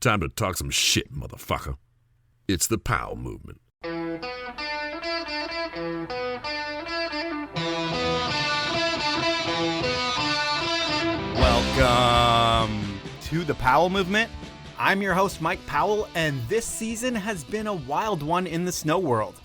Time to talk some shit, motherfucker. It's the Powell Movement. Welcome to the Powell Movement. I'm your host, Mike Powell, and this season has been a wild one in the snow world.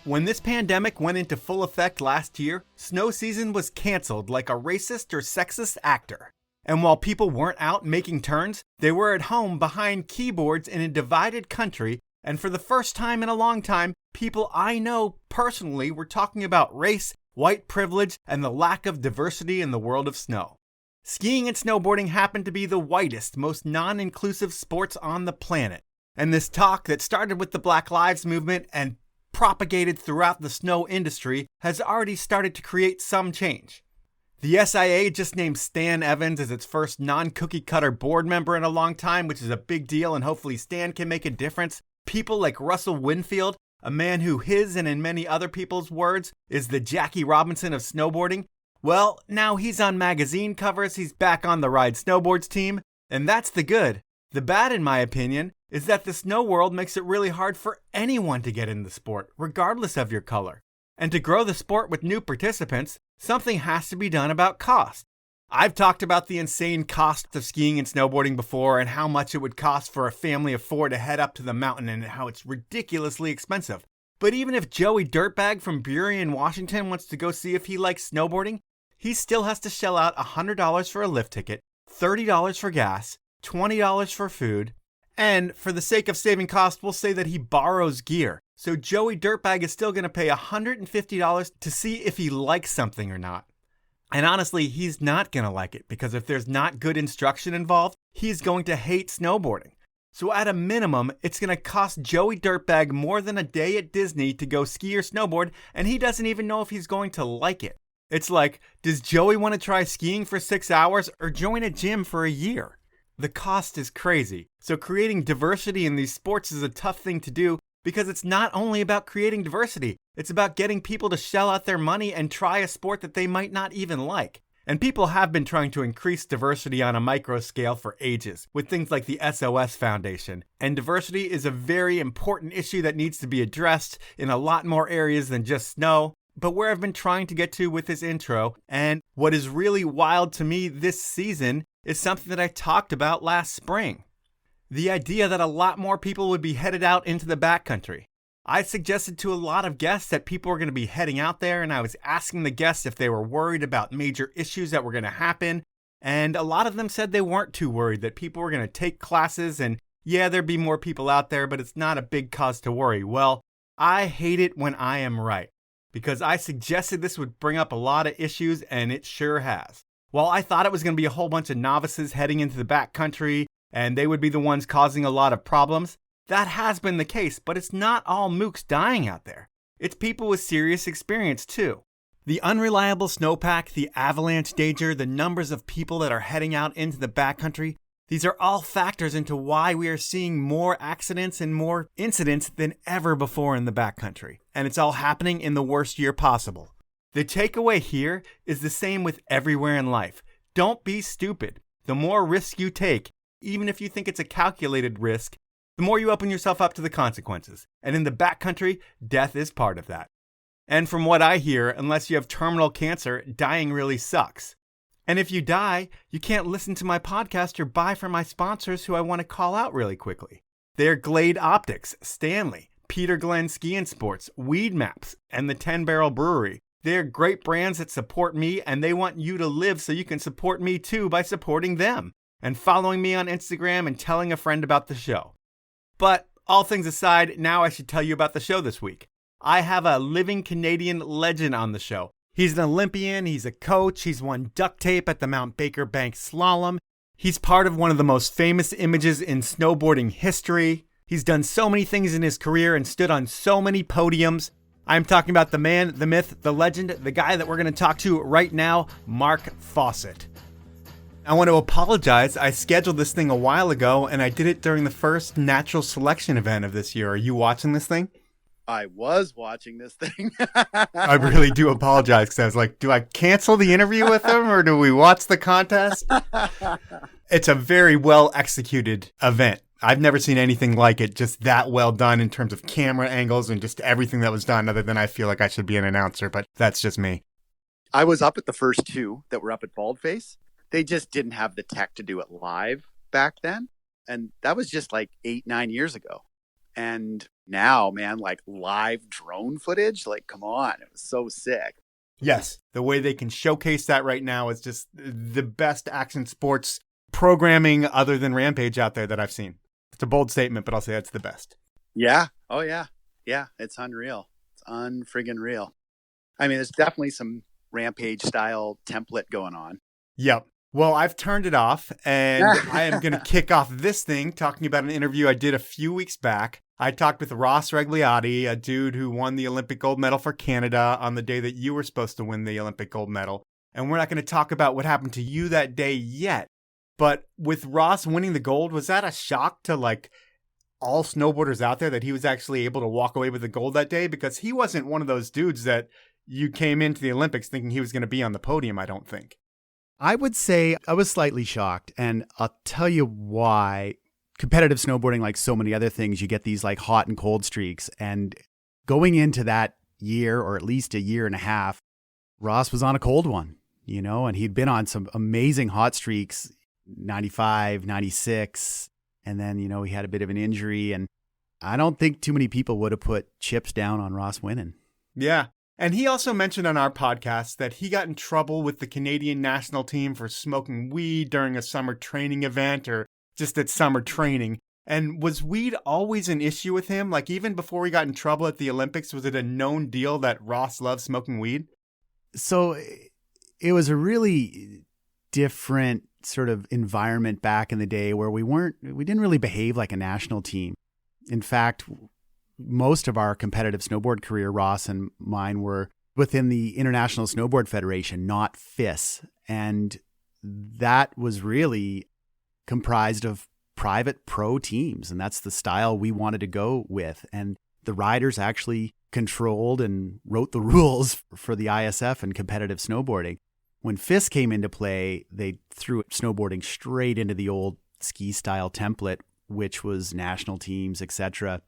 When this pandemic went into full effect last year, snow season was canceled like a racist or sexist actor. And while people weren't out making turns, they were at home behind keyboards in a divided country, and for the first time in a long time, people I know personally were talking about race, white privilege, and the lack of diversity in the world of snow. Skiing and snowboarding happen to be the whitest, most non-inclusive sports on the planet. And this talk that started with the Black Lives Movement and propagated throughout the snow industry has already started to create some change. The SIA just named Stan Evans as its first non-cookie cutter board member in a long time, which is a big deal, and hopefully Stan can make a difference. People like Russell Winfield, a man who his and in many other people's words is the Jackie Robinson of snowboarding, well, now he's on magazine covers, he's back on the Ride Snowboards team, and that's the good. The bad, in my opinion, is that the snow world makes it really hard for anyone to get in the sport, regardless of your color. And to grow the sport with new participants, something has to be done about cost. I've talked about the insane cost of skiing and snowboarding before and how much it would cost for a family of four to head up to the mountain and how it's ridiculously expensive. But even if Joey Dirtbag from Burien, Washington wants to go see if he likes snowboarding, he still has to shell out $100 for a lift ticket, $30 for gas, $20 for food, and for the sake of saving cost, we'll say that he borrows gear. So Joey Dirtbag is still going to pay $150 to see if he likes something or not. And honestly, he's not going to like it because if there's not good instruction involved, he's going to hate snowboarding. So at a minimum, it's going to cost Joey Dirtbag more than a day at Disney to go ski or snowboard, and he doesn't even know if he's going to like it. It's like, does Joey want to try skiing for 6 hours or join a gym for a year? The cost is crazy. So creating diversity in these sports is a tough thing to do because it's not only about creating diversity, it's about getting people to shell out their money and try a sport that they might not even like. And people have been trying to increase diversity on a micro scale for ages with things like the SOS Foundation. And diversity is a very important issue that needs to be addressed in a lot more areas than just snow. But where I've been trying to get to with this intro, and what is really wild to me this season, is something that I talked about last spring. The idea that a lot more people would be headed out into the backcountry. I suggested to a lot of guests that people were going to be heading out there, and I was asking the guests if they were worried about major issues that were going to happen, and a lot of them said they weren't too worried, that people were going to take classes, and yeah, there'd be more people out there, but it's not a big cause to worry. Well, I hate it when I am right, because I suggested this would bring up a lot of issues, and it sure has. While I thought it was going to be a whole bunch of novices heading into the backcountry, and they would be the ones causing a lot of problems, that has been the case, but it's not all mooks dying out there. It's people with serious experience too. The unreliable snowpack, the avalanche danger, the numbers of people that are heading out into the backcountry, these are all factors into why we are seeing more accidents and more incidents than ever before in the backcountry. And it's all happening in the worst year possible. The takeaway here is the same with everywhere in life. Don't be stupid. The more risk you take, even if you think it's a calculated risk, the more you open yourself up to the consequences. And in the backcountry, death is part of that. And from what I hear, unless you have terminal cancer, dying really sucks. And if you die, you can't listen to my podcast or buy from my sponsors who I want to call out really quickly. They're Glade Optics, Stanley, Peter Glenn Ski and Sports, Weed Maps, and the 10 Barrel Brewery. They're great brands that support me, and they want you to live so you can support me too by supporting them and following me on Instagram and telling a friend about the show. But all things aside, now I should tell you about the show this week. I have a living Canadian legend on the show. He's an Olympian, he's a coach, he's won duct tape at the Mount Baker Bank Slalom. He's part of one of the most famous images in snowboarding history. He's done so many things in his career and stood on so many podiums. I'm talking about the man, the myth, the legend, the guy that we're going to talk to right now, Mark Fawcett. I want to apologize. I scheduled this thing a while ago, and I did it during the first natural selection event of this year. Are you watching this thing? I was watching this thing. I really do apologize because I was like, do I cancel the interview with him or do we watch the contest? It's a very well executed event. I've never seen anything like it, just that well done in terms of camera angles and just everything that was done, other than I feel like I should be an announcer, but that's just me. I was up at the first two that were up at Baldface. They just didn't have the tech to do it live back then. And that was just like 8-9 years ago. And now, man, like live drone footage, like, come on, it was so sick. Yes, the way they can showcase that right now is just the best action sports programming other than Rampage out there that I've seen. It's a bold statement, but I'll say it's the best. Yeah. Oh, yeah. Yeah, it's unreal. It's unfriggin' real. I mean, there's definitely some Rampage style template going on. Yep. Well, I've turned it off, and I am going to kick off this thing talking about an interview I did a few weeks back. I talked with Ross Regliotti, a dude who won the Olympic gold medal for Canada on the day that you were supposed to win the Olympic gold medal. And we're not going to talk about what happened to you that day yet. But with Ross winning the gold, was that a shock to like all snowboarders out there that he was actually able to walk away with the gold that day? Because he wasn't one of those dudes that you came into the Olympics thinking he was going to be on the podium, I don't think. I would say I was slightly shocked, and I'll tell you why. Competitive snowboarding, like so many other things, you get these like hot and cold streaks. And going into that year, or at least a year and a half, Ross was on a cold one, you know, and he'd been on some amazing hot streaks, 95, 96. And then, you know, he had a bit of an injury, and I don't think too many people would have put chips down on Ross winning. Yeah. And he also mentioned on our podcast that he got in trouble with the Canadian national team for smoking weed during a summer training event or just at summer training. And was weed always an issue with him? Like even before he got in trouble at the Olympics, was it a known deal that Ross loved smoking weed? So it was a really different sort of environment back in the day where we didn't really behave like a national team. In fact, most of our competitive snowboard career, Ross and mine, were within the International Snowboard Federation, not FIS. And that was really comprised of private pro teams. And that's the style we wanted to go with. And the riders actually controlled and wrote the rules for the ISF and competitive snowboarding. When FIS came into play, they threw snowboarding straight into the old ski style template, which was national teams, etc.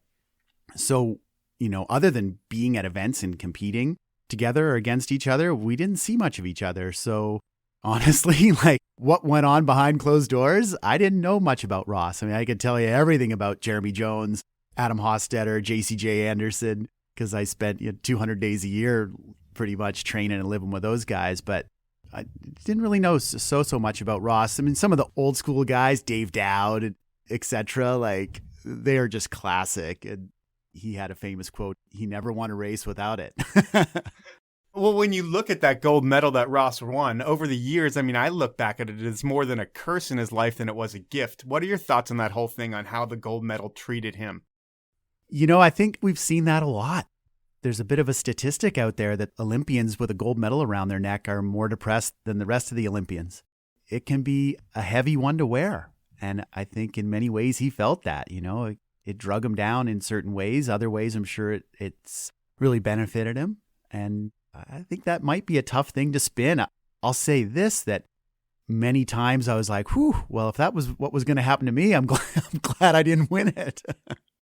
So, you know, other than being at events and competing together or against each other, we didn't see much of each other. So honestly, like what went on behind closed doors, I didn't know much about Ross. I mean, I could tell you everything about Jeremy Jones, Adam Hostetter, JCJ Anderson, because I spent 200 days a year pretty much training and living with those guys. But I didn't really know so much about Ross. I mean, some of the old school guys, Dave Dowd, etc., like they are just classic. And he had a famous quote, "He never won a race without it." Well, when you look at that gold medal that Ross won over the years, I mean, I look back at it as more than a curse in his life than it was a gift. What are your thoughts on that whole thing, on how the gold medal treated him? You know, I think we've seen that a lot. There's a bit of a statistic out there that Olympians with a gold medal around their neck are more depressed than the rest of the Olympians. It can be a heavy one to wear. And I think in many ways he felt that, you know, it drug him down in certain ways. Other ways, I'm sure it's really benefited him. And I think that might be a tough thing to spin. I'll say this, that many times I was like, whew, well, if that was what was going to happen to me, I'm glad I didn't win it.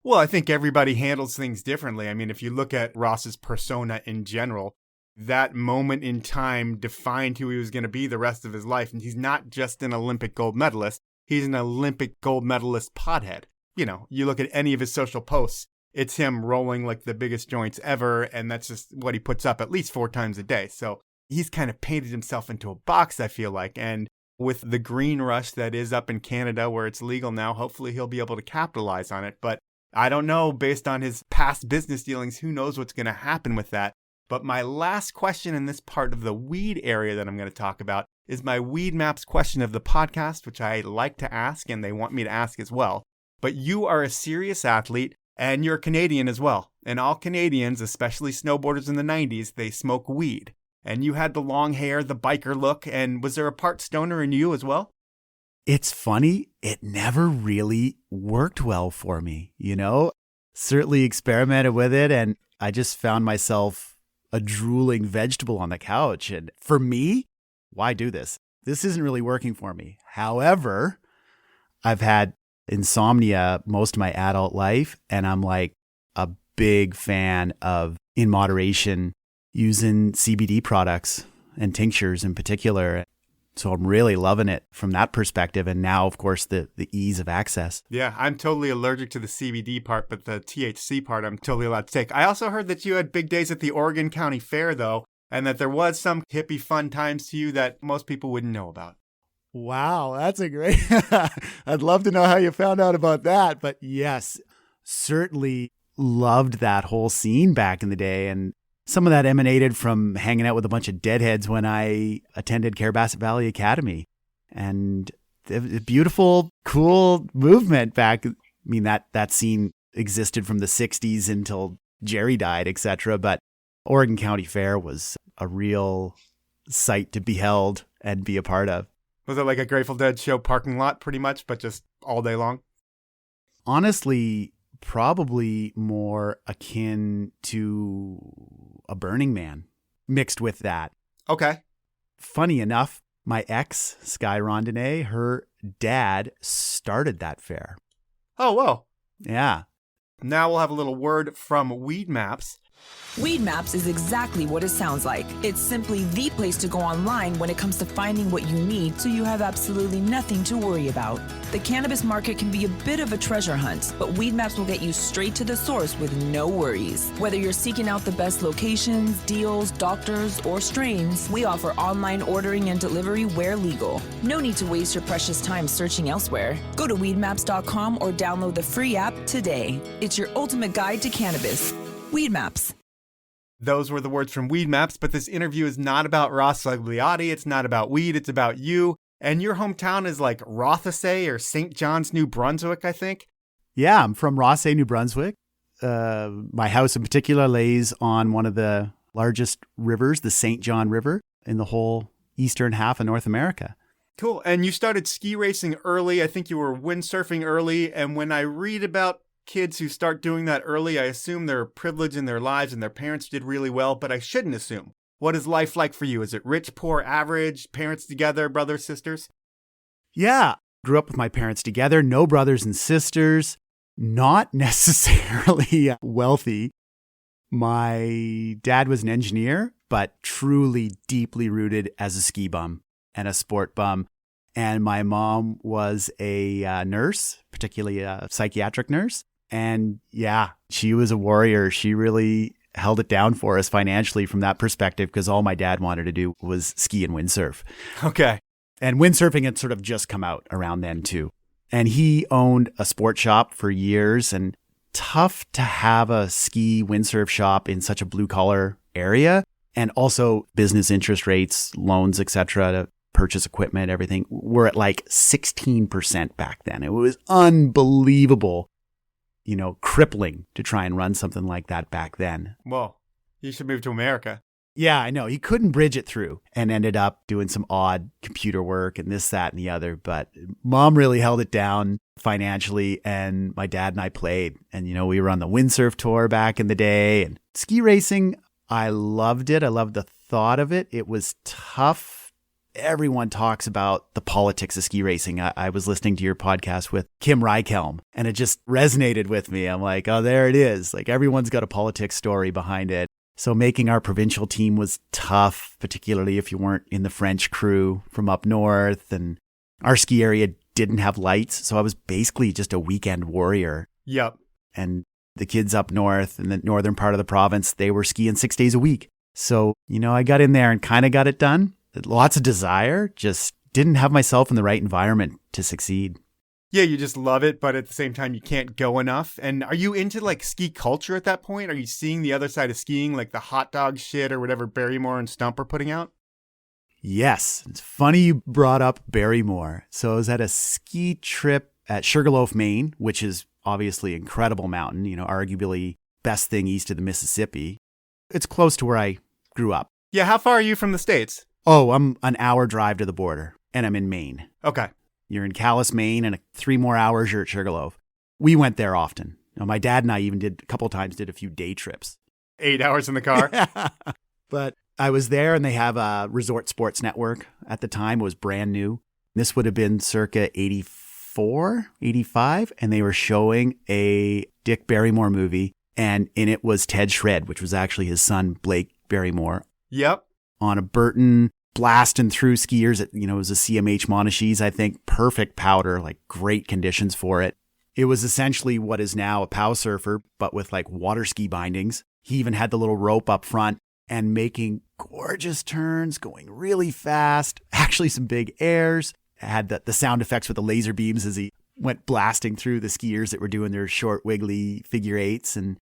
Well, I think everybody handles things differently. I mean, if you look at Ross's persona in general, that moment in time defined who he was going to be the rest of his life. And he's not just an Olympic gold medalist. He's an Olympic gold medalist pothead. You know, you look at any of his social posts, it's him rolling like the biggest joints ever. And that's just what he puts up at least 4 times a day. So he's kind of painted himself into a box, I feel like. And with the green rush that is up in Canada where it's legal now, hopefully he'll be able to capitalize on it. But I don't know, based on his past business dealings, who knows what's going to happen with that. But my last question in this part of the weed area that I'm going to talk about is my Weed Maps question of the podcast, which I like to ask and they want me to ask as well. But you are a serious athlete and you're a Canadian as well. And all Canadians, especially snowboarders in the 90s, they smoke weed. And you had the long hair, the biker look, and was there a part stoner in you as well? It's funny, it never really worked well for me, you know? Certainly experimented with it, and I just found myself a drooling vegetable on the couch. And for me, why do this? This isn't really working for me. However, I've had insomnia most of my adult life. And I'm like a big fan of, in moderation, using CBD products and tinctures in particular. So I'm really loving it from that perspective. And now, of course, the ease of access. Yeah, I'm totally allergic to the CBD part, but the THC part I'm totally allowed to take. I also heard that you had big days at the Oregon County Fair, though, and that there was some hippie fun times to you that most people wouldn't know about. Wow, that's a great... I'd love to know how you found out about that. But yes, certainly loved that whole scene back in the day. And some of that emanated from hanging out with a bunch of deadheads when I attended Carabasset Valley Academy. And the beautiful, cool movement back. I mean, that scene existed from the 60s until Jerry died, etc. But Oregon County Fair was a real sight to be held and be a part of. Was it like a Grateful Dead show parking lot pretty much, but just all day long? Honestly, probably more akin to a Burning Man mixed with that. Okay. Funny enough, my ex, Sky Rondonnet, her dad started that fair. Oh, whoa. Yeah. Now we'll have a little word from Weed Maps. Weed Maps is exactly what it sounds like. It's simply the place to go online when it comes to finding what you need, so you have absolutely nothing to worry about. The cannabis market can be a bit of a treasure hunt, but Weed Maps will get you straight to the source with no worries. Whether you're seeking out the best locations, deals, doctors, or strains, we offer online ordering and delivery where legal. No need to waste your precious time searching elsewhere. Go to weedmaps.com or download the free app today. It's your ultimate guide to cannabis. Weed Maps. Those were the words from Weed Maps, but this interview is not about Ross Sagliati. It's not about weed. It's about you. And your hometown is like Rothesay or St. John's, New Brunswick, I think. Yeah, I'm from Rothesay, New Brunswick. My house in particular lays on one of the largest rivers, the St. John River, in the whole eastern half of North America. Cool. And you started ski racing early. I think you were windsurfing early. And when I read about kids who start doing that early, I assume they're privileged in their lives and their parents did really well, but I shouldn't assume. What is life like for you? Is it rich, poor, average, parents together, brothers, sisters? Yeah. Grew up with my parents together, no brothers and sisters, not necessarily wealthy. My dad was an engineer, but truly deeply rooted as a ski bum and a sport bum. And my mom was a nurse, particularly a psychiatric nurse. And yeah, she was a warrior. She really held it down for us financially from that perspective, because all my dad wanted to do was ski and windsurf. Okay. And windsurfing had sort of just come out around then too. And he owned a sport shop for years, and tough to have a ski windsurf shop in such a blue collar area. And also business interest rates, loans, etc., to purchase equipment, everything were at like 16% back then. It was unbelievable, crippling to try and run something like that back then. Well, you should move to America. Yeah, I know. He couldn't bridge it through and ended up doing some odd computer work and this, that, and the other. But mom really held it down financially, and my dad and I played. And, we were on the windsurf tour back in the day. And ski racing, I loved it. I loved the thought of it. It was tough. Everyone talks about the politics of ski racing. I was listening to your podcast with Kim Reichhelm, and it just resonated with me. I'm like, oh, there it is. Like, everyone's got a politics story behind it. So making our provincial team was tough, particularly if you weren't in the French crew from up north. And our ski area didn't have lights. So I was basically just a weekend warrior. Yep. And the kids up north in the northern part of the province, they were skiing 6 days a week. So, I got in there and kind of got it done. Lots of desire, just didn't have myself in the right environment to succeed. Yeah, you just love it, but at the same time, you can't go enough. And are you into like ski culture at that point? Are you seeing the other side of skiing, like the hot dog shit or whatever Barrymore and Stump are putting out? Yes. It's funny you brought up Barrymore. So I was at a ski trip at Sugarloaf, Maine, which is obviously an incredible mountain, arguably best thing east of the Mississippi. It's close to where I grew up. Yeah, how far are you from the States? Oh, I'm an hour drive to the border, and I'm in Maine. Okay. You're in Calais, Maine, and 3 more hours, you're at Sugarloaf. We went there often. My dad and I even did a few day trips. 8 hours in the car? But I was there, and they have a Resort Sports Network at the time. It was brand new. This would have been circa 84 84, 85, and they were showing a Dick Barrymore movie, and in it was Ted Shred, which was actually his son, Blake Barrymore. Yep. On a Burton, blasting through skiers. It was a CMH Monashis, I think. Perfect powder, like great conditions for it. It was essentially what is now a POW surfer, but with like water ski bindings. He even had the little rope up front and making gorgeous turns, going really fast, actually some big airs. Had the sound effects with the laser beams as he went blasting through the skiers that were doing their short wiggly figure eights, and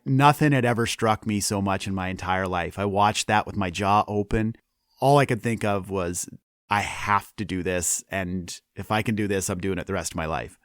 nothing had ever struck me so much in my entire life. I watched that with my jaw open. All I could think of was, I have to do this, and if I can do this, I'm doing it the rest of my life.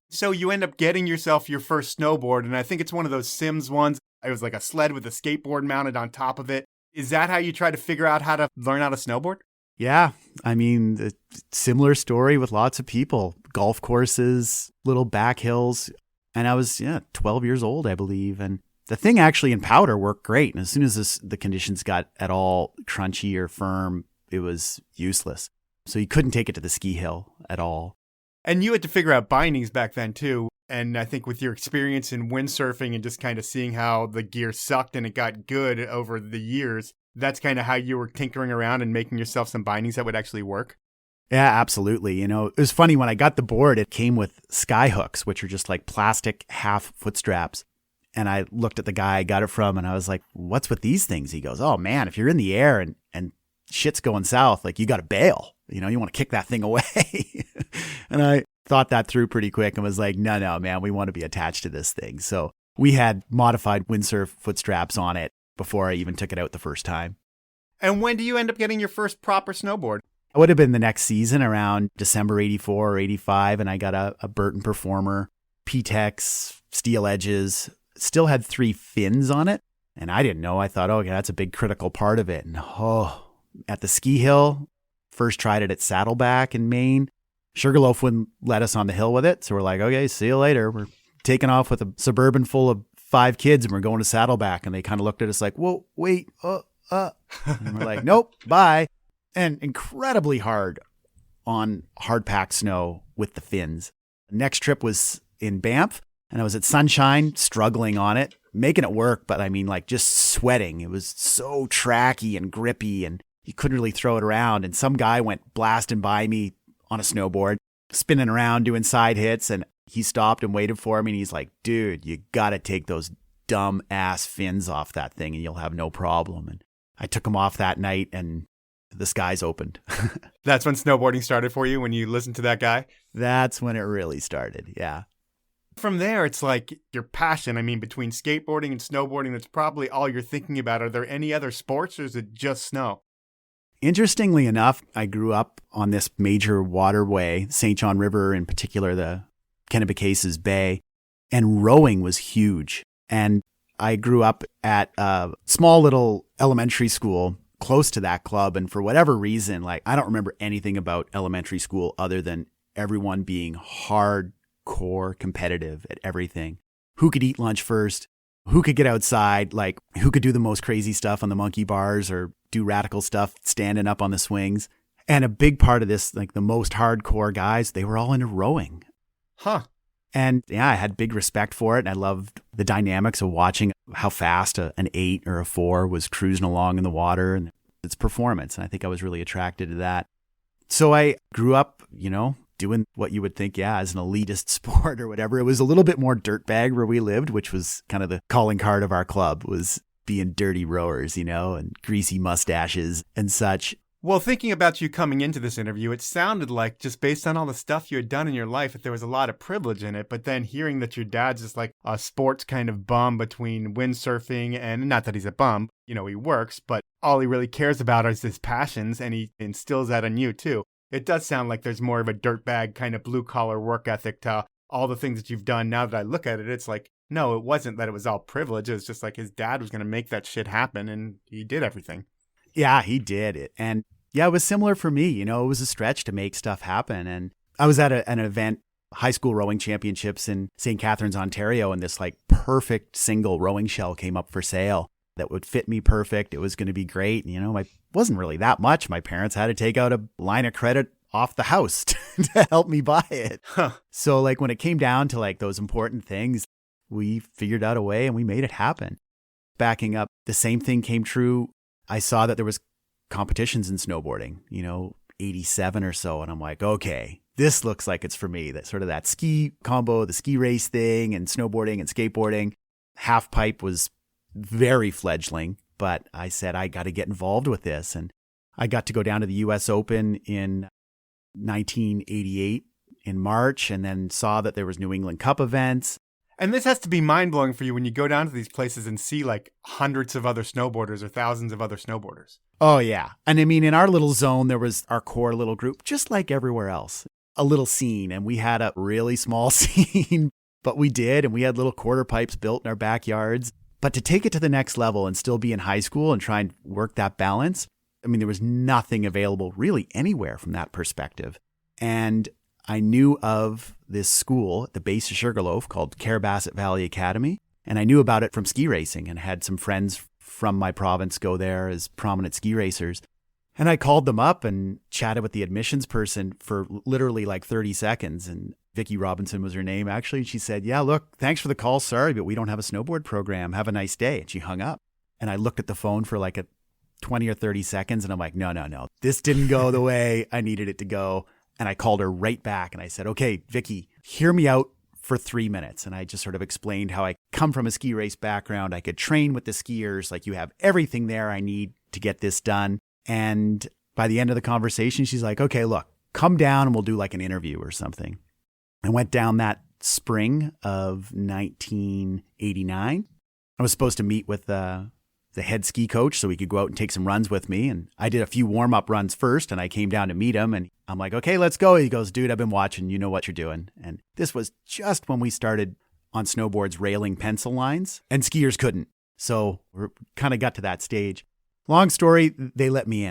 So you end up getting yourself your first snowboard, and I think it's one of those Sims ones. It was like a sled with a skateboard mounted on top of it. Is that how you try to figure out how to learn how to snowboard? Yeah. I mean, similar story with lots of people. Golf courses, little back hills. And I was 12 years old, I believe. And the thing actually in powder worked great. And as soon as the conditions got at all crunchy or firm, it was useless. So you couldn't take it to the ski hill at all. And you had to figure out bindings back then too. And I think with your experience in windsurfing and just kind of seeing how the gear sucked and it got good over the years, that's kind of how you were tinkering around and making yourself some bindings that would actually work. Yeah, absolutely. It was funny when I got the board, it came with sky hooks, which are just like plastic half foot straps. And I looked at the guy I got it from and I was like, what's with these things? He goes, oh man, if you're in the air and shit's going south, like you got to bail, you want to kick that thing away. And I thought that through pretty quick and was like, no, man, we want to be attached to this thing. So we had modified windsurf foot straps on it before I even took it out the first time. And when do you end up getting your first proper snowboard? It would have been the next season around December 84 or 85. And I got a Burton Performer, P-Tex, steel edges, still had 3 fins on it. And I didn't know. I thought, okay, that's a big critical part of it. And at the ski hill, first tried it at Saddleback in Maine. Sugarloaf wouldn't let us on the hill with it. So we're like, okay, see you later. We're taking off with a Suburban full of 5 kids and we're going to Saddleback. And they kind of looked at us like, whoa, wait, and we're like, nope, bye. And incredibly hard on hard packed snow with the fins. Next trip was in Banff and I was at Sunshine, struggling on it, making it work. But I mean, like just sweating. It was so tracky and grippy and you couldn't really throw it around. And some guy went blasting by me on a snowboard, spinning around, doing side hits. And he stopped and waited for me. And he's like, dude, you got to take those dumb ass fins off that thing and you'll have no problem. And I took them off that night and the skies opened. That's when snowboarding started for you, when you listened to that guy? That's when it really started. Yeah. From there, it's like your passion. I mean, between skateboarding and snowboarding, that's probably all you're thinking about. Are there any other sports or is it just snow? Interestingly enough, I grew up on this major waterway, St. John River, in particular, the Kennebecasis Bay, and rowing was huge. And I grew up at a small little elementary school close to that club. And for whatever reason, like I don't remember anything about elementary school other than everyone being hardcore competitive at everything. Who could eat lunch first? Who could get outside? Like who could do the most crazy stuff on the monkey bars or do radical stuff standing up on the swings? And a big part of this, like the most hardcore guys, they were all into rowing. Huh. And yeah, I had big respect for it. And I loved the dynamics of watching how fast an 8 or a 4 was cruising along in the water and its performance. And I think I was really attracted to that. So I grew up, doing what you would think, as an elitist sport or whatever. It was a little bit more dirtbag where we lived, which was kind of the calling card of our club, was being dirty rowers, and greasy mustaches and such. Well, thinking about you coming into this interview, it sounded like, just based on all the stuff you had done in your life, that there was a lot of privilege in it. But then hearing that your dad's just like a sports kind of bum between windsurfing and, not that he's a bum, he works, but all he really cares about is his passions, and he instills that in you too. It does sound like there's more of a dirtbag kind of blue collar work ethic to all the things that you've done. Now that I look at it, it's like, no, it wasn't that it was all privilege. It was just like his dad was going to make that shit happen, and he did everything. Yeah, he did it. And yeah, it was similar for me. It was a stretch to make stuff happen. And I was at an event, high school rowing championships in St. Catharines, Ontario, and this like perfect single rowing shell came up for sale that would fit me perfect. It was going to be great. It wasn't really that much. My parents had to take out a line of credit off the house to help me buy it. Huh. So like when it came down to like those important things, we figured out a way and we made it happen. Backing up, the same thing came true. I saw that there was competitions in snowboarding, 87 or so. And I'm like, okay, this looks like it's for me. That sort of that ski combo, the ski race thing and snowboarding and skateboarding. Half pipe was very fledgling, but I said, I got to get involved with this. And I got to go down to the US Open in 1988 in March, and then saw that there was New England Cup events. And this has to be mind-blowing for you when you go down to these places and see like hundreds of other snowboarders or thousands of other snowboarders. Oh, yeah. And I mean, in our little zone, there was our core little group, just like everywhere else, a little scene. And we had a really small scene, but we did. And we had little quarter pipes built in our backyards. But to take it to the next level and still be in high school and try and work that balance, I mean, there was nothing available really anywhere from that perspective. And I knew of this school at the base of Sugarloaf called Carrabassett Valley Academy. And I knew about it from ski racing and had some friends from my province go there as prominent ski racers. And I called them up and chatted with the admissions person for literally like 30 seconds. And Vicki Robinson was her name, actually. And she said, yeah, look, thanks for the call. Sorry, but we don't have a snowboard program. Have a nice day. And she hung up. And I looked at the phone for like 20 or 30 seconds. And I'm like, no. This didn't go the way I needed it to go. And I called her right back and I said, okay, Vicki, hear me out for 3 minutes. And I just sort of explained how I come from a ski race background. I could train with the skiers. Like, you have everything there I need to get this done. And by the end of the conversation, she's like, okay, look, come down and we'll do like an interview or something. I went down that spring of 1989. I was supposed to meet with the head ski coach so he could go out and take some runs with me. And I did a few warm-up runs first, and I came down to meet him. And I'm like, okay, let's go. He goes, dude, I've been watching. You know what you're doing. And this was just when we started on snowboards railing pencil lines, and skiers couldn't. So we kind of got to that stage. Long story, they let me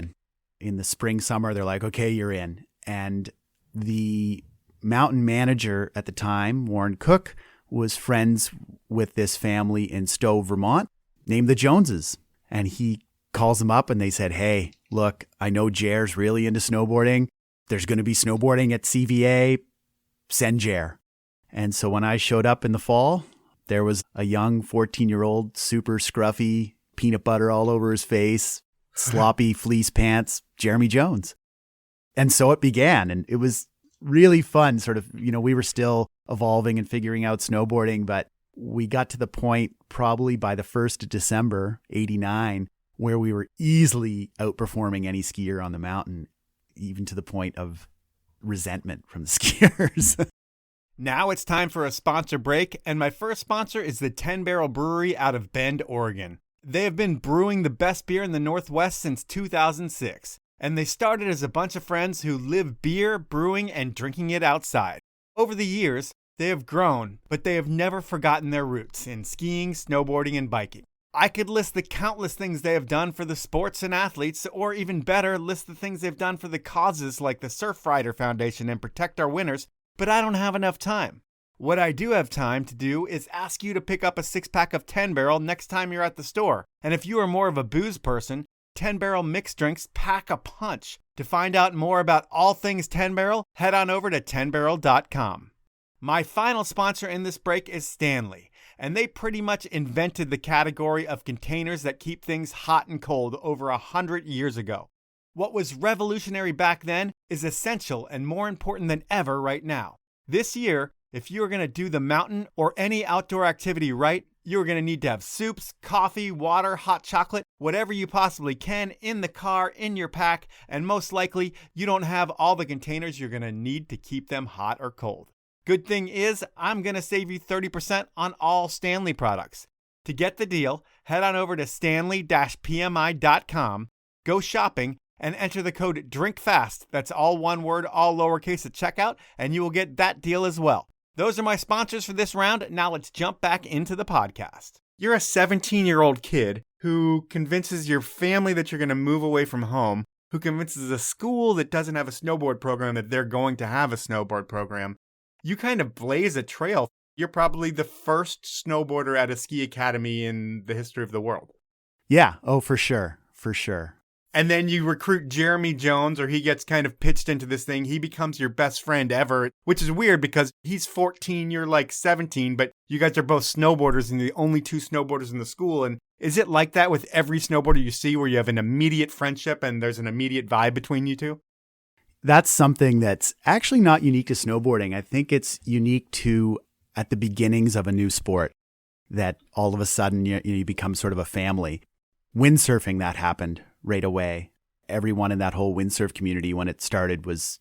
in the spring, summer. They're like, okay, you're in. And the mountain manager at the time, Warren Cook, was friends with this family in Stowe, Vermont, named the Joneses. And he calls them up and they said, hey, look, I know Jer's really into snowboarding. There's going to be snowboarding at CVA. Send Jer. And so when I showed up in the fall, there was a young 14-year-old, super scruffy, peanut butter all over his face, sloppy fleece pants, Jeremy Jones. And so it began. And it was really fun. Sort of, we were still evolving and figuring out snowboarding, but we got to the point probably by the 1st of December, 89, where we were easily outperforming any skier on the mountain, even to the point of resentment from the skiers. Now it's time for a sponsor break, and my first sponsor is the 10 Barrel Brewery out of Bend, Oregon. They have been brewing the best beer in the Northwest since 2006, and they started as a bunch of friends who live beer, brewing, and drinking it outside. Over the years, they have grown, but they have never forgotten their roots in skiing, snowboarding, and biking. I could list the countless things they have done for the sports and athletes, or even better, list the things they've done for the causes like the Surfrider Foundation and Protect Our Winners, but I don't have enough time. What I do have time to do is ask you to pick up a 6-pack of 10 Barrel next time you're at the store. And if you are more of a booze person, 10 Barrel mixed drinks pack a punch. To find out more about all things 10 Barrel, head on over to 10barrel.com. My final sponsor in this break is Stanley, and they pretty much invented the category of containers that keep things hot and cold over 100 years ago. What was revolutionary back then is essential and more important than ever right now. This year, if you are going to do the mountain or any outdoor activity right, you're going to need to have soups, coffee, water, hot chocolate, whatever you possibly can in the car, in your pack, and most likely you don't have all the containers you're going to need to keep them hot or cold. Good thing is, I'm going to save you 30% on all Stanley products. To get the deal, head on over to stanley-pmi.com, go shopping, and enter the code DRINKFAST, that's all one word, all lowercase at checkout, and you will get that deal as well. Those are my sponsors for this round. Now let's jump back into the podcast. You're a 17-year-old kid who convinces your family that you're going to move away from home, who convinces a school that doesn't have a snowboard program that they're going to have a snowboard program. You kind of blaze a trail. You're probably the first snowboarder at a ski academy in the history of the world. Yeah. Oh, for sure. For sure. And then you recruit Jeremy Jones, or he gets kind of pitched into this thing. He becomes your best friend ever, which is weird because he's 14, you're like 17, but you guys are both snowboarders and the only two snowboarders in the school. And is it like that with every snowboarder you see where you have an immediate friendship and there's an immediate vibe between you two? That's something that's actually not unique to snowboarding. I think it's unique to at the beginnings of a new sport that all of a sudden you become sort of a family. Windsurfing, that happened right away. Everyone in that whole windsurf community when it started was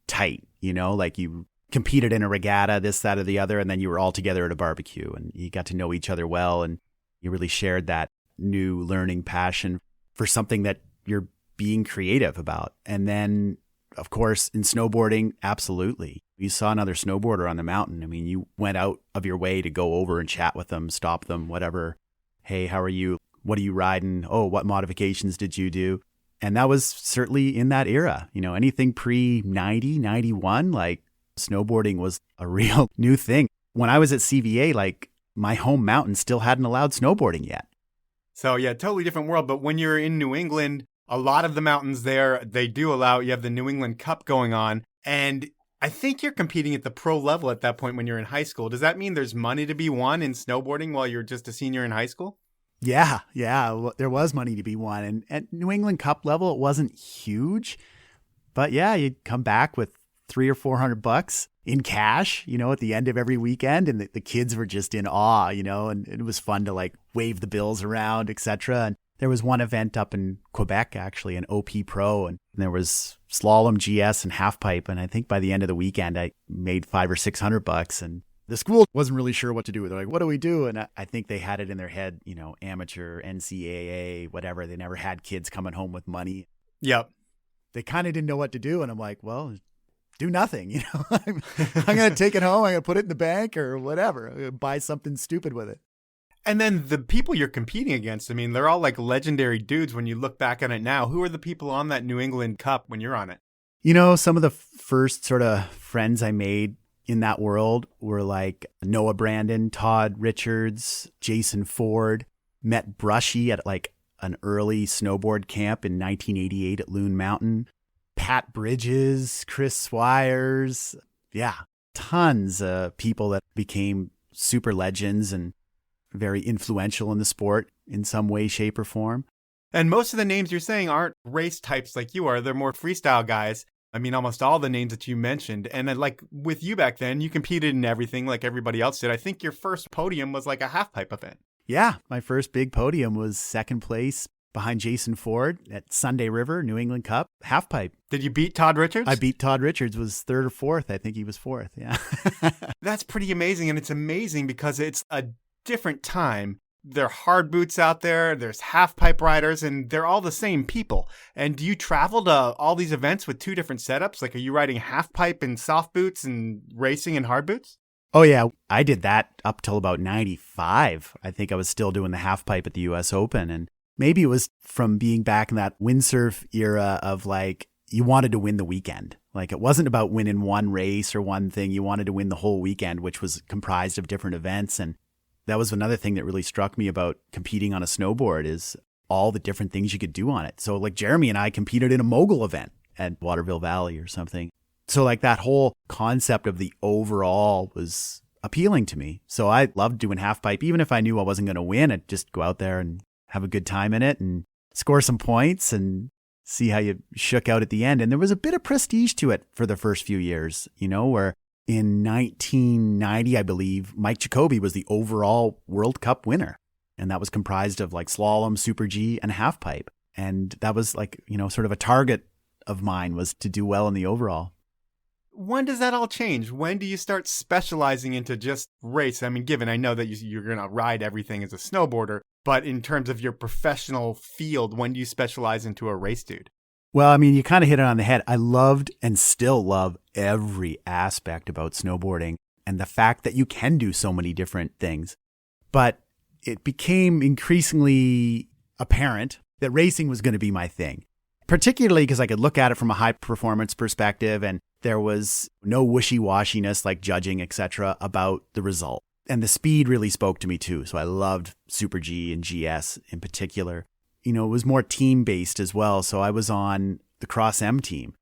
tight, like you competed in a regatta, this, that, or the other, and then you were all together at a barbecue and you got to know each other well and you really shared that new learning passion for something that you're being creative about. And then, of course, in snowboarding, absolutely. You saw another snowboarder on the mountain. I mean, you went out of your way to go over and chat with them, stop them, whatever. Hey, how are you? What are you riding? Oh, what modifications did you do? And that was certainly in that era. Anything pre-90, 91, like snowboarding was a real new thing. When I was at CVA, like my home mountain still hadn't allowed snowboarding yet. So yeah, totally different world. But when you're in New England, a lot of the mountains there, they do allow, you have the New England Cup going on. And I think you're competing at the pro level at that point when you're in high school. Does that mean there's money to be won in snowboarding while you're just a senior in high school? Yeah. Well, there was money to be won. And at New England Cup level, it wasn't huge. But yeah, you'd come back with $300 or $400 in cash, at the end of every weekend. And the kids were just in awe, and it was fun to like wave the bills around, etc. And there was one event up in Quebec, actually, an OP Pro, and there was slalom, GS, and half pipe. And I think by the end of the weekend, I made $500 or $600. And the school wasn't really sure what to do. They're like, what do we do? And I think they had it in their head, amateur, NCAA, whatever. They never had kids coming home with money. Yep. They kind of didn't know what to do. And I'm like, well, do nothing. I'm going to take it home. I'm going to put it in the bank or whatever, buy something stupid with it. And then the people you're competing against, I mean, they're all like legendary dudes when you look back on it now. Who are the people on that New England Cup when you're on it? Some of the first sort of friends I made in that world were like Noah Brandon, Todd Richards, Jason Ford. Met Brushy at like an early snowboard camp in 1988 at Loon Mountain. Pat Bridges, Chris Swires. Yeah, tons of people that became super legends and very influential in the sport in some way, shape, or form. And most of the names you're saying aren't race types like you are. They're more freestyle guys. I mean, almost all the names that you mentioned. And like with you back then, you competed in everything like everybody else did. I think your first podium was like a half pipe event. Yeah, my first big podium was second place behind Jason Ford at Sunday River, New England Cup, half pipe. Did you beat Todd Richards? I beat Todd Richards, was third or fourth. I think he was fourth, yeah. That's pretty amazing. And it's amazing because it's a different time. There are hard boots out there. There's half pipe riders, and they're all the same people. And do you travel to all these events with two different setups? Like, are you riding half pipe in soft boots and racing in hard boots? Oh, yeah. I did that up till about 95. I think I was still doing the half pipe at the US Open. And maybe it was from being back in that windsurf era of like, you wanted to win the weekend. Like, it wasn't about winning one race or one thing. You wanted to win the whole weekend, which was comprised of different events. And that was another thing that really struck me about competing on a snowboard is all the different things you could do on it. So like Jeremy and I competed in a mogul event at Waterville Valley or something. So like that whole concept of the overall was appealing to me. So I loved doing half pipe. Even if I knew I wasn't going to win, I'd just go out there and have a good time in it and score some points and see how you shook out at the end. And there was a bit of prestige to it for the first few years, where in 1990, I believe, Mike Jacoby was the overall World Cup winner. And that was comprised of like slalom, super G, and half pipe. And that was like, sort of a target of mine was to do well in the overall. When does that all change? When do you start specializing into just race? I mean, given I know that you're going to ride everything as a snowboarder, but in terms of your professional field, when do you specialize into a race dude? Well, I mean, you kind of hit it on the head. I loved and still love every aspect about snowboarding and the fact that you can do so many different things. But it became increasingly apparent that racing was going to be my thing, particularly because I could look at it from a high performance perspective and there was no wishy-washiness like judging, etc., about the result. And the speed really spoke to me too. So I loved Super G and GS in particular. it was more team-based as well. So I was on the Cross M team.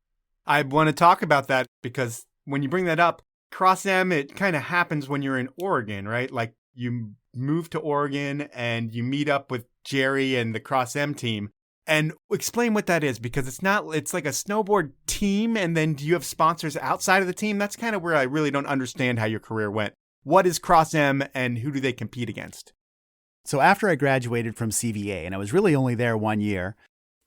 I want to talk about that because when you bring that up, Cross M, it kind of happens when you're in Oregon, right? Like you move to Oregon and you meet up with Jerry and the Cross M team. And explain what that is, because it's like a snowboard team, and then do you have sponsors outside of the team? That's kind of where I really don't understand how your career went. What is Cross M and who do they compete against? So after I graduated from CVA, and I was really only there 1 year,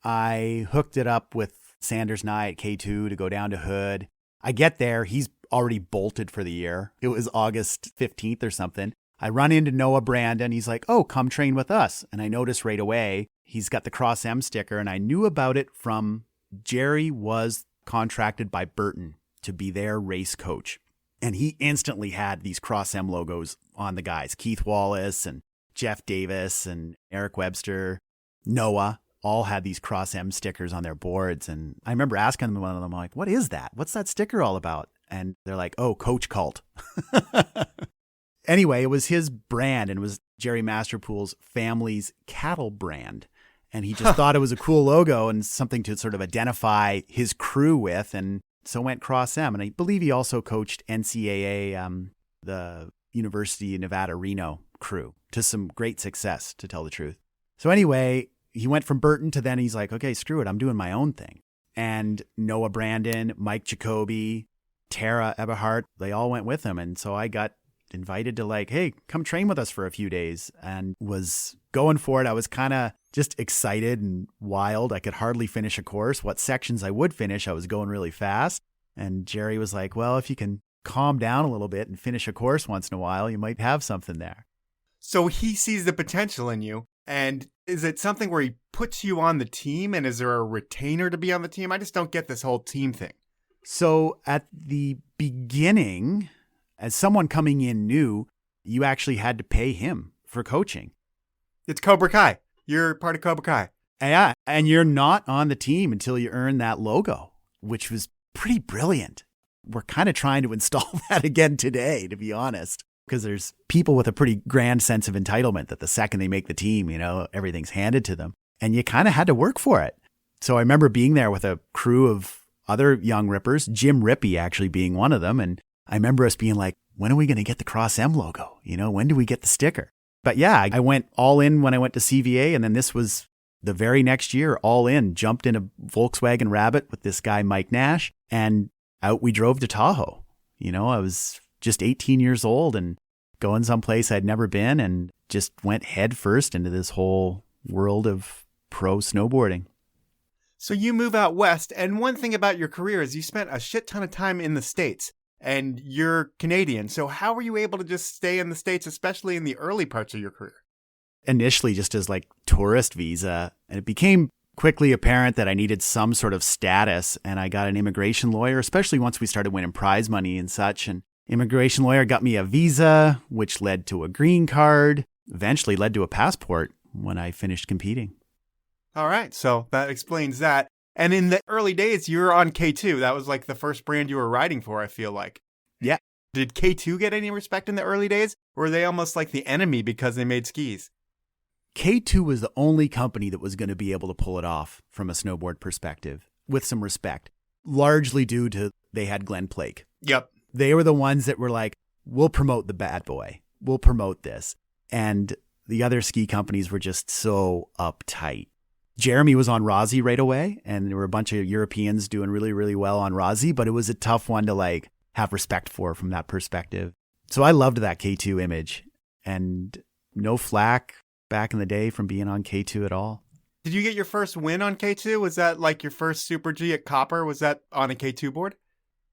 I hooked it up with Sanders and I at K2 to go down to Hood. I get there, he's already bolted for the year. It was August 15th or something. I run into Noah Brandon. He's like, oh, come train with us. And I notice right away, he's got the Cross M sticker. And I knew about it from Jerry was contracted by Burton to be their race coach. And he instantly had these Cross M logos on the guys. Keith Wallace and Jeff Davis and Eric Webster, Noah, all had these Cross M stickers on their boards. And I remember asking one of them, like, what is that? What's that sticker all about? And they're like, oh, Coach Cult. Anyway, it was his brand, and it was Jerry Masterpool's family's cattle brand. And he just thought it was a cool logo and something to sort of identify his crew with. And so went Cross M. And I believe he also coached NCAA, the University of Nevada, Reno crew to some great success, to tell the truth. So anyway, he went from Burton to then he's like, okay, screw it. I'm doing my own thing. And Noah Brandon, Mike Jacoby, Tara Eberhardt, they all went with him. And so I got invited to like, hey, come train with us for a few days, and was going for it. I was kind of just excited and wild. I could hardly finish a course. What sections I would finish, I was going really fast. And Jerry was like, well, if you can calm down a little bit and finish a course once in a while, you might have something there. So he sees the potential in you. And is it something where he puts you on the team, and is there a retainer to be on the team? I just don't get this whole team thing. So at the beginning, as someone coming in new, you actually had to pay him for coaching. It's Cobra Kai. You're part of Cobra Kai. Yeah, and you're not on the team until you earn that logo, which was pretty brilliant. We're kind of trying to install that again today, to be honest, because there's people with a pretty grand sense of entitlement that the second they make the team, everything's handed to them. And you kind of had to work for it. So I remember being there with a crew of other young rippers, Jim Rippey actually being one of them. And I remember us being like, when are we going to get the Cross M logo? When do we get the sticker? But yeah, I went all in when I went to CVA. And then this was the very next year, all in, jumped in a Volkswagen Rabbit with this guy, Mike Nash, and out we drove to Tahoe. I was just 18 years old and going someplace I'd never been, and just went head first into this whole world of pro snowboarding. So you move out west, and one thing about your career is you spent a shit ton of time in the States, and you're Canadian. So how were you able to just stay in the States, especially in the early parts of your career? Initially just as like tourist visa, and it became quickly apparent that I needed some sort of status, and I got an immigration lawyer, especially once we started winning prize money and such. And immigration lawyer got me a visa, which led to a green card, eventually led to a passport when I finished competing. All right. So that explains that. And in the early days, you were on K2. That was like the first brand you were riding for, I feel like. Yeah. Did K2 get any respect in the early days? Or were they almost like the enemy because they made skis? K2 was the only company that was going to be able to pull it off from a snowboard perspective with some respect, largely due to they had Glenn Plake. Yep. They were the ones that were like, we'll promote the bad boy. We'll promote this. And the other ski companies were just so uptight. Jeremy was on Rossi right away, and there were a bunch of Europeans doing really, really well on Rossi, but it was a tough one to like have respect for from that perspective. So I loved that K2 image, and no flack back in the day from being on K2 at all. Did you get your first win on K2? Was that like your first Super G at Copper? Was that on a K2 board?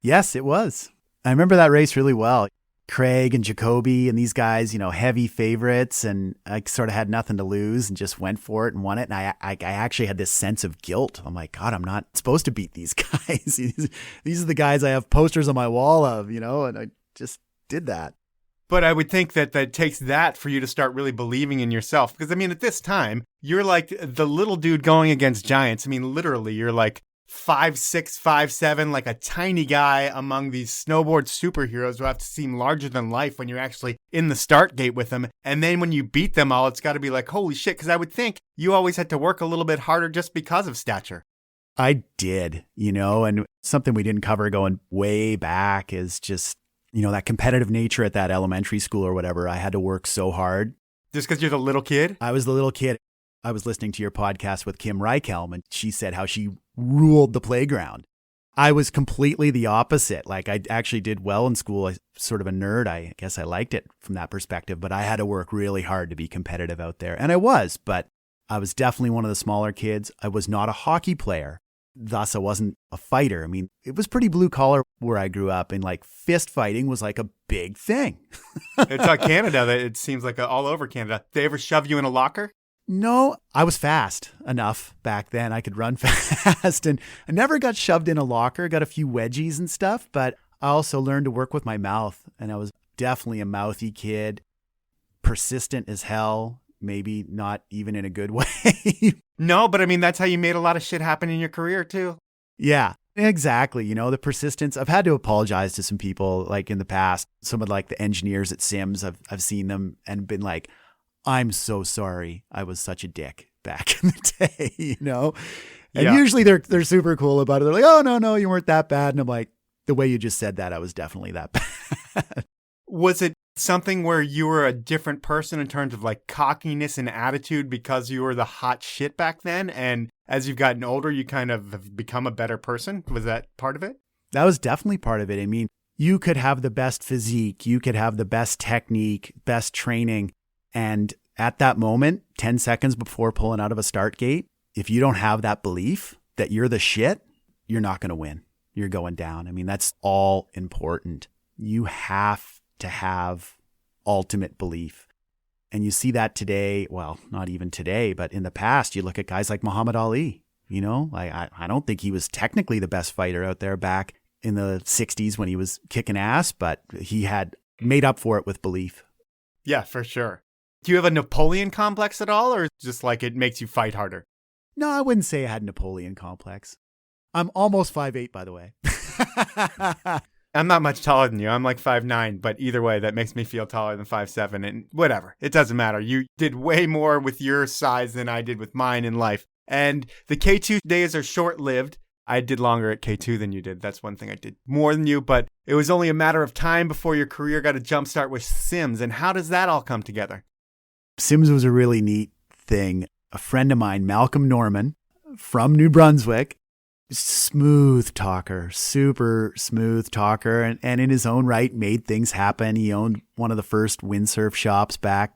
Yes, it was. I remember that race really well. Craig and Jacoby and these guys, heavy favorites, and I sort of had nothing to lose and just went for it and won it. And I actually had this sense of guilt. I'm like, God, I'm not supposed to beat these guys. These are the guys I have posters on my wall of, and I just did that. But I would think that takes that for you to start really believing in yourself. Because, at this time, you're like the little dude going against giants. Literally, you're like 5'6", 5'7", like a tiny guy among these snowboard superheroes who have to seem larger than life when you're actually in the start gate with them. And then when you beat them all, it's got to be like, holy shit, because I would think you always had to work a little bit harder just because of stature. I did, and something we didn't cover going way back is just, that competitive nature at that elementary school or whatever. I had to work so hard. Just because you're the little kid? I was the little kid. I was listening to your podcast with Kim Reichhelm, and she said how she ruled the playground. I was completely the opposite. Like, I actually did well in school. I sort of a nerd. I guess I liked it from that perspective, but I had to work really hard to be competitive out there. And I was, but I was definitely one of the smaller kids. I was not a hockey player. Thus, I wasn't a fighter. I mean, it was pretty blue collar where I grew up, and like fist fighting was like a big thing. It's like Canada. It seems like all over Canada. They ever shove you in a locker? No, I was fast enough back then. I could run fast, and I never got shoved in a locker, got a few wedgies and stuff, but I also learned to work with my mouth, and I was definitely a mouthy kid, persistent as hell, maybe not even in a good way. No, but I mean, that's how you made a lot of shit happen in your career too. Yeah, exactly. The persistence. I've had to apologize to some people like in the past, some of like the engineers at Sims. I've seen them and been like, I'm so sorry. I was such a dick back in the day, And Yeah. usually they're super cool about it. They're like, oh, no, you weren't that bad. And I'm like, the way you just said that, I was definitely that bad. Was it something where you were a different person in terms of like cockiness and attitude because you were the hot shit back then? And as you've gotten older, you kind of have become a better person? Was that part of it? That was definitely part of it. I mean, you could have the best physique, you could have the best technique, best training. And at that moment, 10 seconds before pulling out of a start gate, if you don't have that belief that you're the shit, you're not going to win. You're going down. I mean, that's all important. You have to have ultimate belief. And you see that today, well, not even today, but in the past, you look at guys like Muhammad Ali, I don't think he was technically the best fighter out there back in the 60s when he was kicking ass, but he had made up for it with belief. Yeah, for sure. Do you have a Napoleon complex at all, or just like it makes you fight harder? No, I wouldn't say I had Napoleon complex. I'm almost 5'8", by the way. I'm not much taller than you. I'm like 5'9", but either way, that makes me feel taller than 5'7", and whatever. It doesn't matter. You did way more with your size than I did with mine in life. And the K2 days are short-lived. I did longer at K2 than you did. That's one thing I did more than you, but it was only a matter of time before your career got a jump start with Sims. And how does that all come together? Sims was a really neat thing. A friend of mine, Malcolm Norman from New Brunswick, smooth talker, super smooth talker, and in his own right made things happen. He owned one of the first windsurf shops back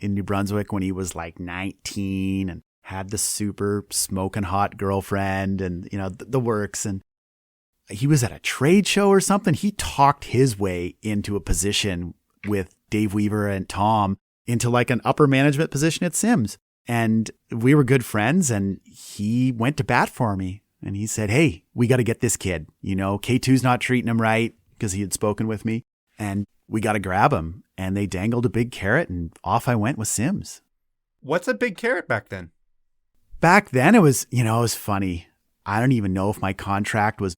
in New Brunswick when he was like 19 and had the super smoking hot girlfriend and, the works. And he was at a trade show or something. He talked his way into a position with Dave Weaver and Tom into like an upper management position at Sims. And we were good friends, and he went to bat for me. And he said, hey, we got to get this kid. K2's not treating him right, because he had spoken with me, and we got to grab him. And they dangled a big carrot, and off I went with Sims. What's a big carrot back then? Back then it was, it was funny. I don't even know if my contract was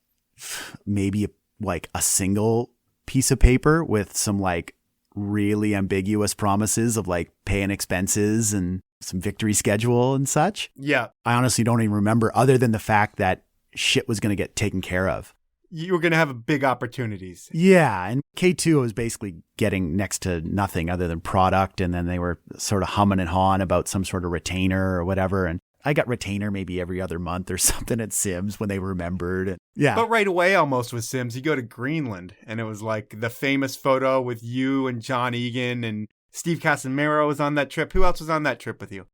maybe like a single piece of paper with some like really ambiguous promises of like paying expenses and some victory schedule and such. Yeah. I honestly don't even remember, other than the fact that shit was going to get taken care of. You were going to have big opportunities. Yeah. And K2 was basically getting next to nothing other than product. And then they were sort of humming and hawing about some sort of retainer or whatever. And I got retainer maybe every other month or something at Sims when they remembered. And yeah. But right away, almost with Sims, you go to Greenland, and it was like the famous photo with you and John Egan, and Steve Casimiro was on that trip. Who else was on that trip with you?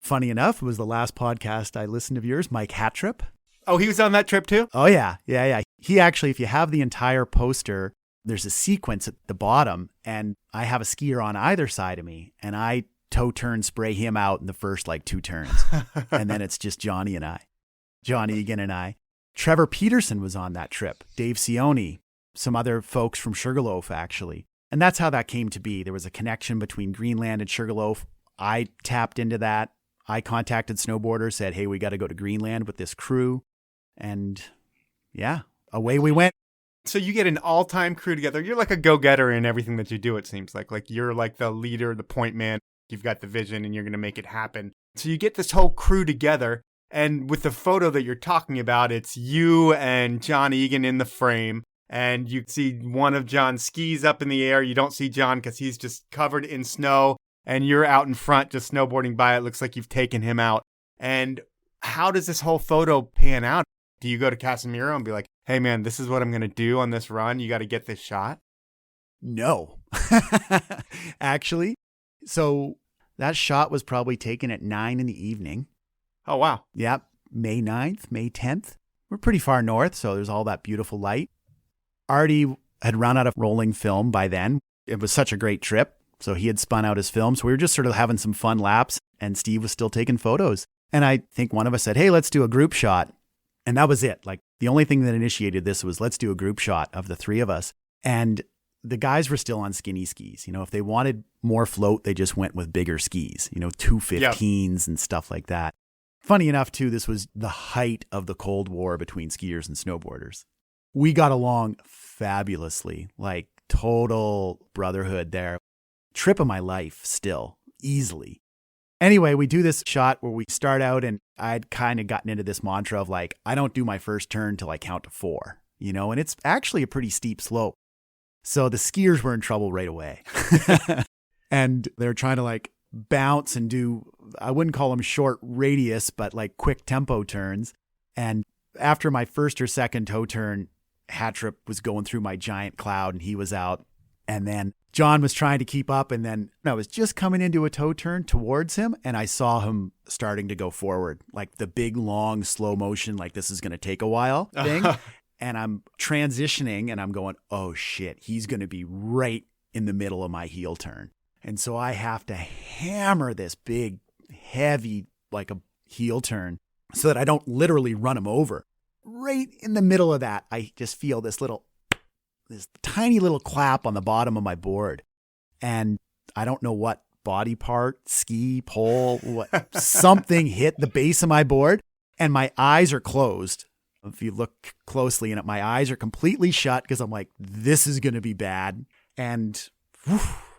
Funny enough, it was the last podcast I listened of yours, Mike Hatrip. Oh, he was on that trip too? Oh, yeah. Yeah. He actually, if you have the entire poster, there's a sequence at the bottom, and I have a skier on either side of me, and I toe turn spray him out in the first like 2 turns. And then it's just John Egan and I. Trevor Peterson was on that trip. Dave Sione, some other folks from Sugarloaf, actually. And that's how that came to be. There was a connection between Greenland and Sugarloaf. I tapped into that. I contacted Snowboarder, said, hey, we got to go to Greenland with this crew. And yeah, away we went. So you get an all-time crew together. You're like a go-getter in everything that you do, it seems like. Like you're like the leader, the point man. You've got the vision and you're going to make it happen. So you get this whole crew together. And with the photo that you're talking about, it's you and John Egan in the frame. And you see one of John's skis up in the air. You don't see John because he's just covered in snow. And you're out in front just snowboarding by. It looks like you've taken him out. And how does this whole photo pan out? Do you go to Casemiro and be like, hey, man, this is what I'm going to do on this run. You got to get this shot? No. Actually, so that shot was probably taken at 9 p.m. Oh, wow. Yep. May 9th, May 10th. We're pretty far north, so there's all that beautiful light. Artie had run out of rolling film by then. It was such a great trip. So he had spun out his film. So we were just sort of having some fun laps, and Steve was still taking photos. And I think one of us said, hey, let's do a group shot. And that was it. Like the only thing that initiated this was let's do a group shot of the three of us. And the guys were still on skinny skis. You know, if they wanted more float, they just went with bigger skis, 215s and stuff like that. Funny enough, too, this was the height of the Cold War between skiers and snowboarders. We got along fabulously, like total brotherhood there. Trip of my life still, easily. Anyway, we do this shot where we start out, and I'd kind of gotten into this mantra of like, I don't do my first turn till I count to 4, and it's actually a pretty steep slope. So the skiers were in trouble right away. And they're trying to like bounce and do, I wouldn't call them short radius, but like quick tempo turns. And after my first or second toe turn, Hatrip was going through my giant cloud and he was out. And then John was trying to keep up. And then I was just coming into a toe turn towards him. And I saw him starting to go forward, like the big, long, slow motion, like this is going to take a while thing. And I'm transitioning and I'm going, oh shit, he's going to be right in the middle of my heel turn. And so I have to hammer this big, heavy, like a heel turn so that I don't literally run him over. Right in the middle of that, I just feel this tiny little clap on the bottom of my board. And I don't know what body part, ski, pole, something hit the base of my board and my eyes are closed. If you look closely in it, my eyes are completely shut because I'm like, this is going to be bad. And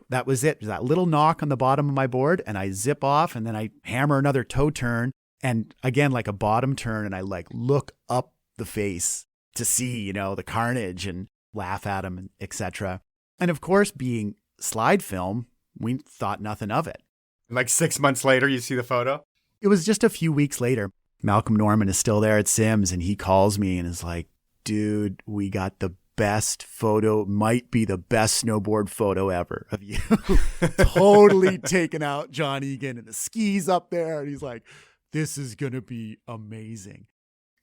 that was it. That little knock on the bottom of my board and I zip off and then I hammer another toe turn. And again, like a bottom turn. And I like look up the face to see, the carnage and laugh at him, etc. And of course, being slide film, we thought nothing of it. Like 6 months later, you see the photo? It was just a few weeks later. Malcolm Norman is still there at Sims and he calls me and is like, dude, we got the best photo, might be the best snowboard photo ever of you. Totally taking out John Egan and the skis up there. And he's like, this is going to be amazing.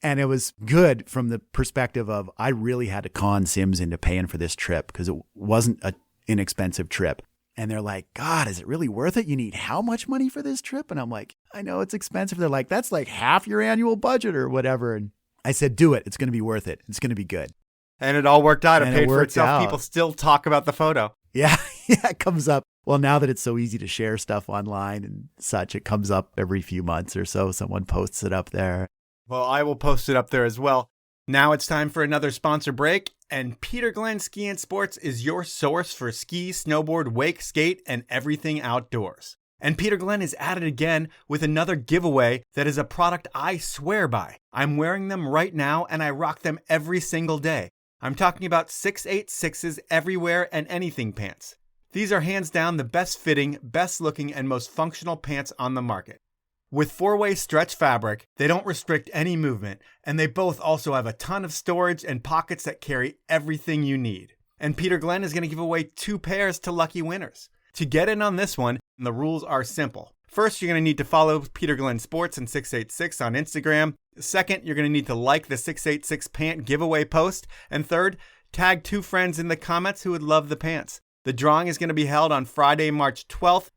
And it was good from the perspective of I really had to con Sims into paying for this trip because it wasn't an inexpensive trip. And they're like, God, is it really worth it? You need how much money for this trip? And I'm like, I know it's expensive. They're like, that's like half your annual budget or whatever. And I said, do it. It's going to be worth it. It's going to be good. And it all worked out. It paid for itself. Out. People still talk about the photo. Yeah, it comes up. Well, now that it's so easy to share stuff online and such, it comes up every few months or so. Someone posts it up there. Well, I will post it up there as well. Now it's time for another sponsor break, and Peter Glenn Ski and Sports is your source for ski, snowboard, wake, skate, and everything outdoors. And Peter Glenn is at it again with another giveaway that is a product I swear by. I'm wearing them right now, and I rock them every single day. I'm talking about 686's Everywhere and Anything pants. These are hands down the best fitting, best looking, and most functional pants on the market. With 4-way stretch fabric, they don't restrict any movement, and they both also have a ton of storage and pockets that carry everything you need. And Peter Glenn is going to give away 2 pairs to lucky winners. To get in on this one, the rules are simple. First, you're going to need to follow Peter Glenn Sports and 686 on Instagram. Second, you're going to need to like the 686 pant giveaway post. And third, tag 2 friends in the comments who would love the pants. The drawing is going to be held on Friday, March 12th.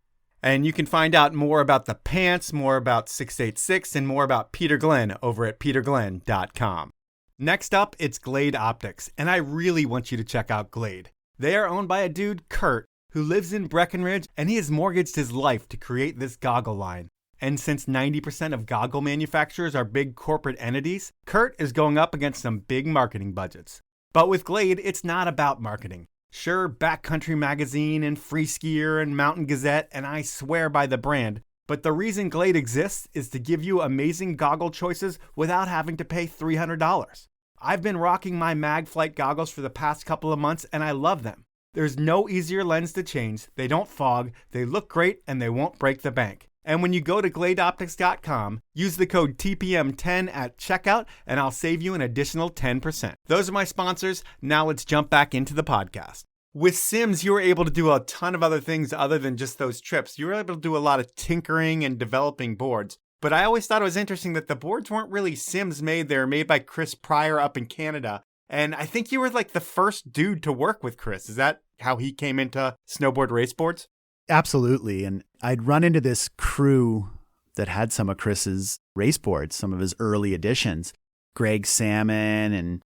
And you can find out more about the pants, more about 686, and more about Peter Glenn over at peterglenn.com. Next up, it's Glade Optics, and I really want you to check out Glade. They are owned by a dude, Kurt, who lives in Breckenridge, and he has mortgaged his life to create this goggle line. And since 90% of goggle manufacturers are big corporate entities, Kurt is going up against some big marketing budgets. But with Glade, it's not about marketing. Sure, Backcountry Magazine and Free Skier and Mountain Gazette, and I swear by the brand, but the reason Glade exists is to give you amazing goggle choices without having to pay $300. I've been rocking my MagFlight goggles for the past couple of months, and I love them. There's no easier lens to change, they don't fog, they look great, and they won't break the bank. And when you go to GladeOptics.com, use the code TPM10 at checkout, and I'll save you an additional 10%. Those are my sponsors. Now let's jump back into the podcast. With Sims, you were able to do a ton of other things other than just those trips. You were able to do a lot of tinkering and developing boards. But I always thought it was interesting that the boards weren't really Sims made. They were made by Chris Pryor up in Canada. And I think you were like the first dude to work with Chris. Is that how he came into snowboard race boards? Absolutely. And I'd run into this crew that had some of Chris's race boards, some of his early editions. Greg Salmon and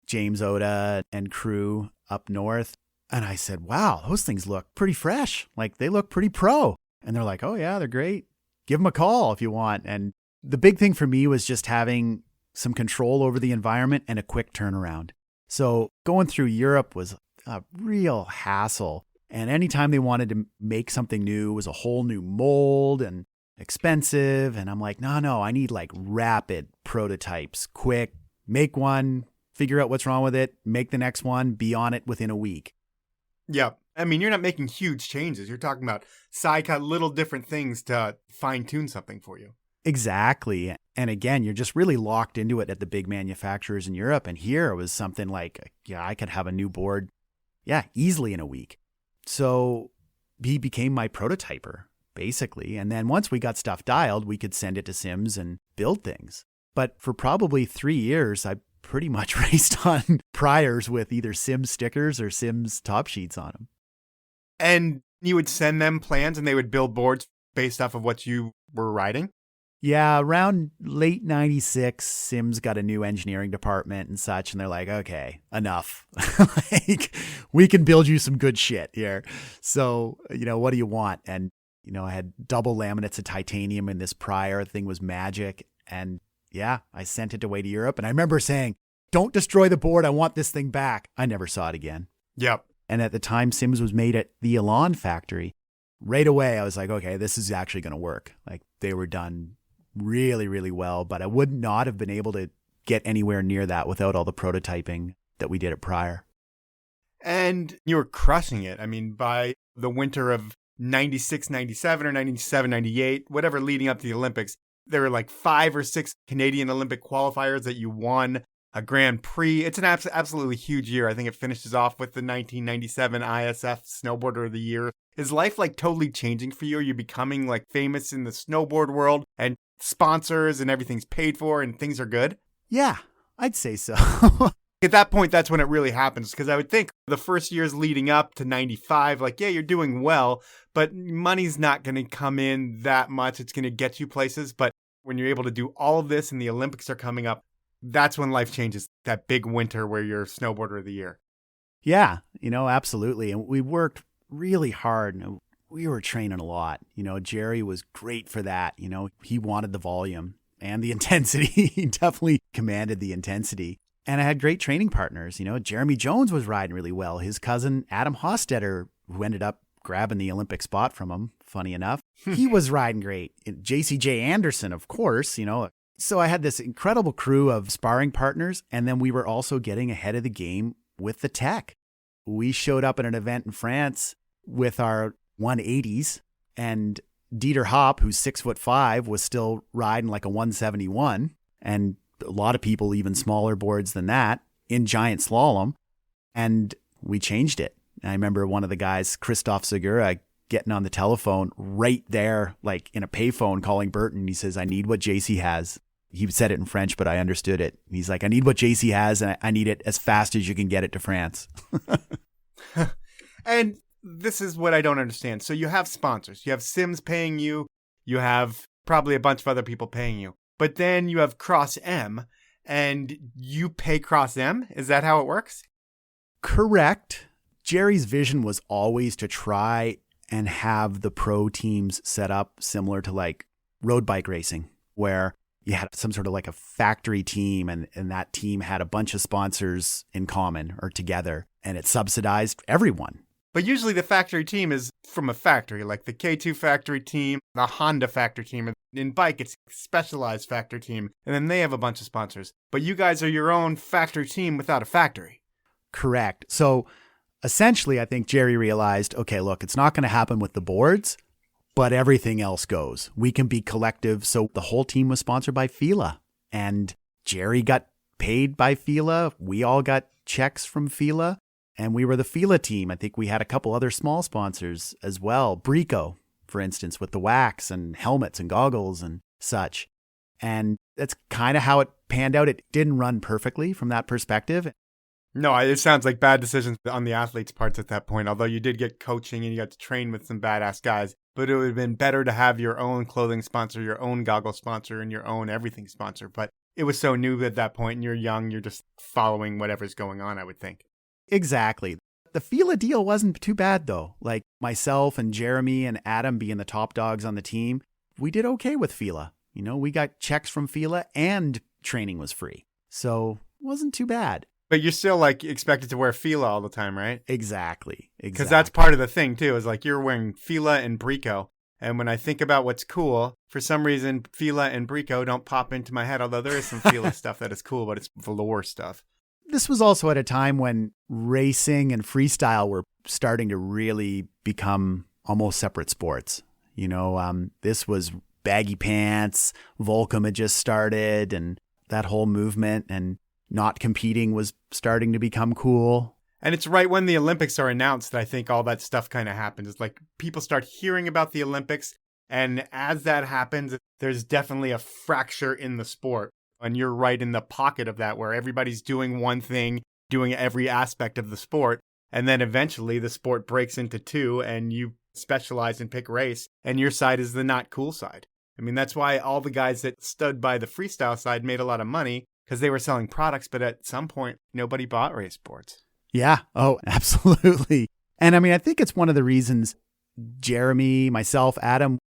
James Oda and crew up north. And I said, wow, those things look pretty fresh. Like they look pretty pro. And they're like, oh yeah, they're great. Give them a call if you want. And the big thing for me was just having some control over the environment and a quick turnaround. So going through Europe was a real hassle. And anytime they wanted to make something new, it was a whole new mold and expensive. And I'm like, no, I need like rapid prototypes, quick, make one, figure out what's wrong with it, make the next one, be on it within a week. Yeah. I mean, you're not making huge changes. You're talking about side cut little different things to fine tune something for you. Exactly. And again, you're just really locked into it at the big manufacturers in Europe. And here it was something like, yeah, I could have a new board, easily in a week. So he became my prototyper, basically. And then once we got stuff dialed, we could send it to Sims and build things. But for probably 3 years, I pretty much raced on priors with either Sims stickers or Sims top sheets on them. And you would send them plans and they would build boards based off of what you were riding? Yeah, around late 96, Sims got a new engineering department and such, and they're like, okay, enough. Like, we can build you some good shit here. So, what do you want? And, I had double laminates of titanium in this prior. The thing was magic. And yeah, I sent it away to Europe. And I remember saying, don't destroy the board. I want this thing back. I never saw it again. Yep. And at the time, Sims was made at the Elan factory. Right away, I was like, okay, this is actually going to work. Like, they were done really, really well, but I would not have been able to get anywhere near that without all the prototyping that we did at Pryor. And you were crushing it. I mean, by the winter of 96, 97 or 97, 98, whatever leading up to the Olympics, there were like 5 or 6 Canadian Olympic qualifiers that you won, a Grand Prix. It's an absolutely huge year. I think it finishes off with the 1997 ISF Snowboarder of the Year. Is life like totally changing for you? Are you becoming like famous in the snowboard world and sponsors and everything's paid for and things are good? Yeah, I'd say so. At that point, that's when it really happens, because I would think the first years leading up to 95, like, yeah, you're doing well, but money's not going to come in that much. It's going to get you places. But when you're able to do all of this and the Olympics are coming up, that's when life changes, that big winter where you're Snowboarder of the Year. Yeah, absolutely. And we worked really hard. And we were training a lot. Jerry was great for that. He wanted the volume and the intensity. He definitely commanded the intensity. And I had great training partners. Jeremy Jones was riding really well. His cousin, Adam Hostetter, who ended up grabbing the Olympic spot from him, funny enough, he was riding great. JCJ Anderson, of course, So I had this incredible crew of sparring partners. And then we were also getting ahead of the game with the tech. We showed up at an event in France with our 180s, and Dieter Hopp, who's 6'5", was still riding like a 171, and a lot of people even smaller boards than that in giant slalom, and we changed it. And I remember one of the guys, Christoph Segura, getting on the telephone right there, like in a payphone, calling Burton. He says, I need what JC has. He said it in French, but I understood it. He's like, I need what JC has, and I need it as fast as you can get it to France. And this is what I don't understand. So you have sponsors. You have Sims paying you. You have probably a bunch of other people paying you. But then you have Cross M, and you pay Cross M? Is that how it works? Correct. Jerry's vision was always to try and have the pro teams set up similar to like road bike racing, where you had some sort of like a factory team, and that team had a bunch of sponsors in common or together, and it subsidized everyone. But usually the factory team is from a factory, like the K2 factory team, the Honda factory team. In bike, it's a specialized factory team, and then they have a bunch of sponsors. But you guys are your own factory team without a factory. Correct. So essentially, I think Jerry realized, okay, look, it's not going to happen with the boards, but everything else goes. We can be collective. So the whole team was sponsored by Fila, and Jerry got paid by Fila. We all got checks from Fila. And we were the Fila team. I think we had a couple other small sponsors as well. Brico, for instance, with the wax and helmets and goggles and such. And that's kind of how it panned out. It didn't run perfectly from that perspective. No, it sounds like bad decisions on the athletes' parts at that point, although you did get coaching and you got to train with some badass guys. But it would have been better to have your own clothing sponsor, your own goggle sponsor, and your own everything sponsor. But it was so new at that point, and you're young, you're just following whatever's going on, I would think. Exactly. The Fila deal wasn't too bad, though. Like myself and Jeremy and Adam being the top dogs on the team, we did okay with Fila. You know, we got checks from Fila and training was free. So it wasn't too bad. But you're still like expected to wear Fila all the time, right? Exactly. Because that's part of the thing, too, is like you're wearing Fila and Brico. And when I think about what's cool, for some reason, Fila and Brico don't pop into my head, although there is some Fila stuff that is cool, but it's velour stuff. This was also at a time when racing and freestyle were starting to really become almost separate sports. You know, this was baggy pants, Volcom had just started, and that whole movement and not competing was starting to become cool. And it's right when the Olympics are announced that I think all that stuff kind of happens. It's like people start hearing about the Olympics, and as that happens, there's definitely a fracture in the sport. And you're right in the pocket of that, where everybody's doing one thing, doing every aspect of the sport. And then eventually the sport breaks into two and you specialize and pick race. And your side is the not cool side. I mean, that's why all the guys that stood by the freestyle side made a lot of money, because they were selling products. But at some point, nobody bought race sports. Yeah. Oh, absolutely. And I mean, I think it's one of the reasons Jeremy, myself, Adam,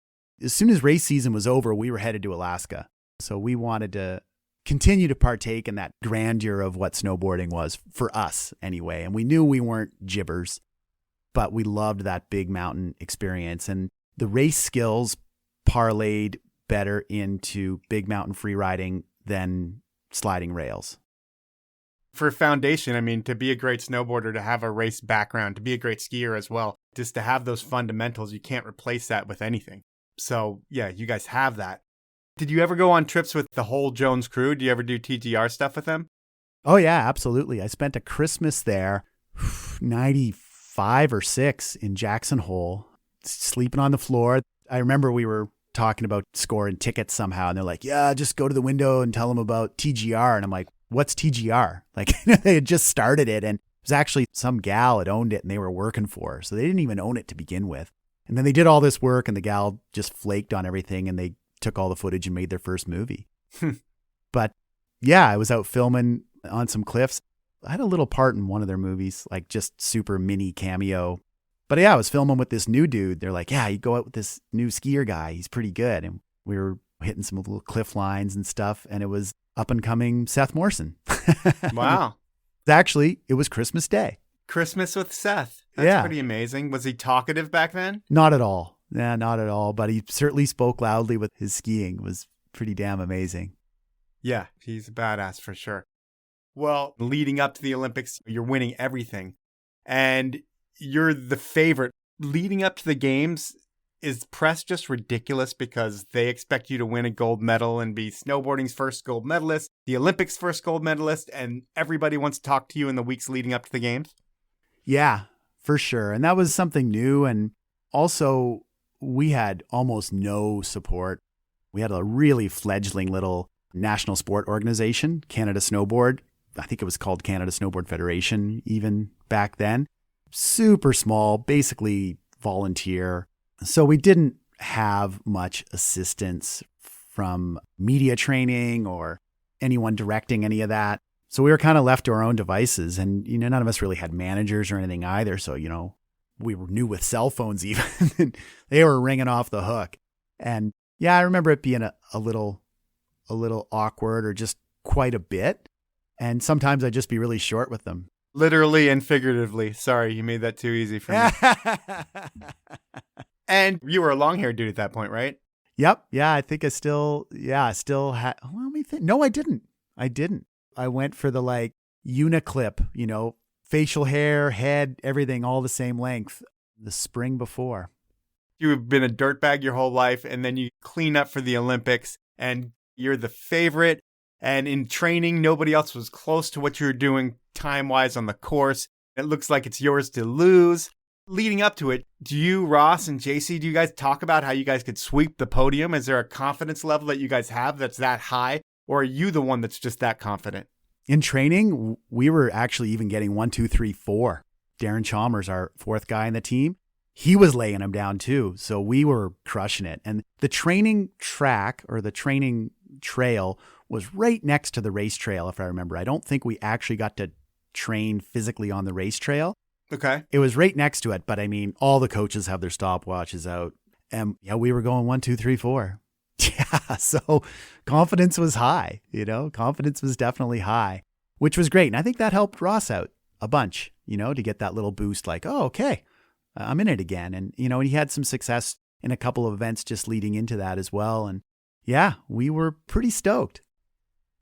as soon as race season was over, we were headed to Alaska. So we wanted to continue to partake in that grandeur of what snowboarding was for us anyway. And we knew we weren't gibbers, but we loved that big mountain experience. And the race skills parlayed better into big mountain free riding than sliding rails. For foundation, I mean, to be a great snowboarder, to have a race background, to be a great skier as well, just to have those fundamentals, you can't replace that with anything. So yeah, you guys have that. Did you ever go on trips with the whole Jones crew? Do you ever do TGR stuff with them? Oh, yeah, absolutely. I spent a Christmas there, 95 or 6 in Jackson Hole, sleeping on the floor. I remember we were talking about scoring tickets somehow, and they're like, yeah, just go to the window and tell them about TGR. And I'm like, what's TGR? Like, they had just started it, and it was actually some gal had owned it and they were working for her. So they didn't even own it to begin with. And then they did all this work and the gal just flaked on everything, and they took all the footage and made their first movie. But yeah, I was out filming on some cliffs. I had a little part in one of their movies, like just super mini cameo. But yeah, I was filming with this new dude. They're like, yeah, you go out with this new skier guy. He's pretty good. And we were hitting some little cliff lines and stuff. And it was up and coming Seth Morrison. Wow. Actually, it was Christmas Day. Christmas with Seth. That's pretty amazing. Was he talkative back then? Not at all. Yeah, not at all. But he certainly spoke loudly with his skiing. It was pretty damn amazing. Yeah, he's a badass for sure. Well, leading up to the Olympics, you're winning everything. And you're the favorite. Leading up to the games, is press just ridiculous because they expect you to win a gold medal and be snowboarding's first gold medalist, the Olympics' first gold medalist, and everybody wants to talk to you in the weeks leading up to the games? Yeah, for sure. And that was something new. And also, we had almost no support. We had a really fledgling little national sport organization, Canada Snowboard. I think it was called Canada Snowboard Federation even back then. Super small, basically volunteer. So we didn't have much assistance from media training or anyone directing any of that. So we were kind of left to our own devices, and none of us really had managers or anything either. So, we were new with cell phones even. They were ringing off the hook. And, Yeah, I remember it being a little awkward or just quite a bit. And sometimes I'd just be really short with them. Literally and figuratively. Sorry, you made that too easy for me. And you were a long-haired dude at that point, right? Yep. Yeah, I think I still had, well, let me think. No, I didn't. I went for the like uniclip, facial hair, head, everything, all the same length the spring before. You've been a dirtbag your whole life, and then you clean up for the Olympics, and you're the favorite. And in training, nobody else was close to what you were doing time-wise on the course. It looks like it's yours to lose. Leading up to it, do you, Ross and JC, do you guys talk about how you guys could sweep the podium? Is there a confidence level that you guys have that's that high? Or are you the one that's just that confident? In training, we were actually even getting 1, 2, 3, 4. Darren Chalmers, our fourth guy in the team, he was laying them down too. So we were crushing it. And the training track or the training trail was right next to the race trail, if I remember. I don't think we actually got to train physically on the race trail. Okay. It was right next to it. But I mean, all the coaches have their stopwatches out. And yeah, we were going 1, 2, 3, 4. Yeah. So confidence was high, confidence was definitely high, which was great. And I think that helped Ross out a bunch, to get that little boost like, oh, okay, I'm in it again. And, he had some success in a couple of events just leading into that as well. And yeah, we were pretty stoked.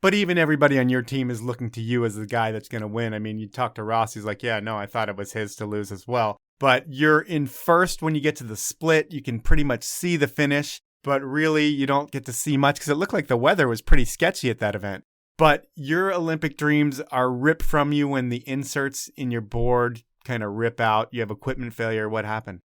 But even everybody on your team is looking to you as the guy that's going to win. I mean, you talk to Ross, he's like, yeah, no, I thought it was his to lose as well. But you're in first when you get to the split. You can pretty much see the finish, but really you don't get to see much because it looked like the weather was pretty sketchy at that event. But your Olympic dreams are ripped from you when the inserts in your board kind of rip out. You have equipment failure. What happened?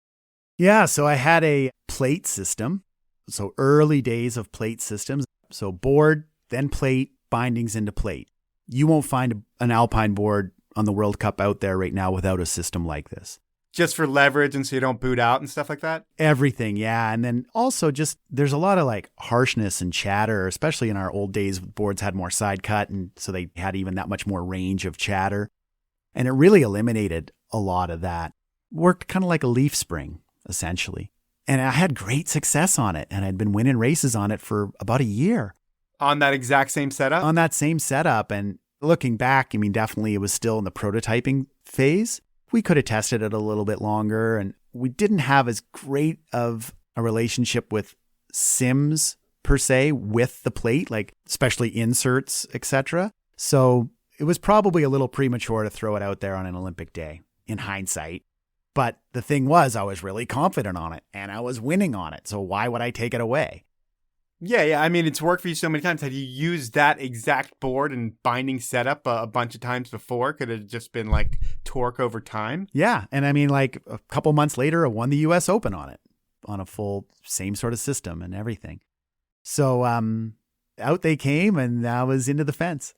Yeah, so I had a plate system. So early days of plate systems. So board, then plate, bindings into plate. You won't find an Alpine board on the World Cup out there right now without a system like this. Just for leverage and so you don't boot out and stuff like that? Everything, yeah. And then also just there's a lot of like harshness and chatter, especially in our old days. Boards had more side cut, and so they had even that much more range of chatter. And it really eliminated a lot of that. Worked kind of like a leaf spring, essentially. And I had great success on it, and I'd been winning races on it for about a year. On that exact same setup? On that same setup. And looking back, I mean, definitely it was still in the prototyping phase. We could have tested it a little bit longer, and we didn't have as great of a relationship with sims per se with the plate, like especially inserts, etc. So it was probably a little premature to throw it out there on an Olympic day in hindsight. But the thing was, I was really confident on it and I was winning on it. So why would I take it away? Yeah. I mean, it's worked for you so many times. Had you used that exact board and binding setup a bunch of times before? Could it have just been like torque over time? Yeah. And I mean, like a couple months later, I won the US Open on it, on a full same sort of system and everything. So out they came, and I was into the fence.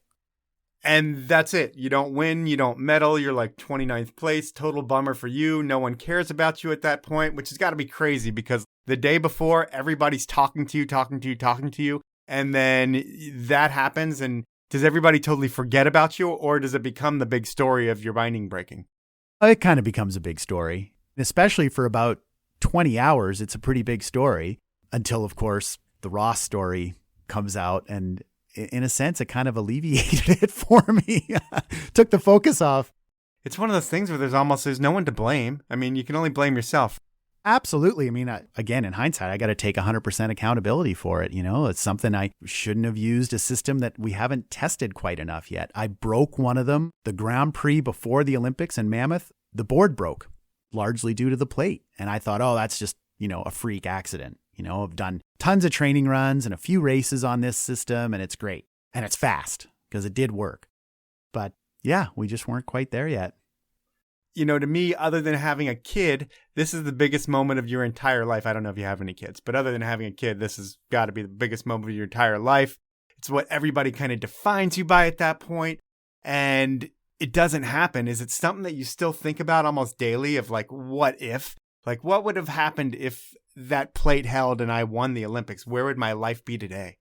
And that's it. You don't win. You don't medal. You're like 29th place. Total bummer for you. No one cares about you at that point, which has got to be crazy because the day before, everybody's talking to you. And then that happens. And does everybody totally forget about you, or does it become the big story of your binding breaking? It kind of becomes a big story, especially for about 20 hours. It's a pretty big story until, of course, the Ross story comes out, and in a sense, it kind of alleviated it for me. Took the focus off. It's one of those things where there's no one to blame. I mean, you can only blame yourself. Absolutely. I mean, again, in hindsight, I got to take 100% accountability for it. It's something I shouldn't have used, a system that we haven't tested quite enough yet. I broke one of them. The Grand Prix before the Olympics in Mammoth, the board broke largely due to the plate. And I thought, oh, that's just, a freak accident. I've done tons of training runs and a few races on this system, and it's great. And it's fast because it did work. But yeah, we just weren't quite there yet. To me, other than having a kid, this is the biggest moment of your entire life. I don't know if you have any kids, but other than having a kid, this has got to be the biggest moment of your entire life. It's what everybody kind of defines you by at that point. And it doesn't happen. Is it something that you still think about almost daily of like, what if? Like, what would have happened if that plate held and I won the Olympics? Where would my life be today?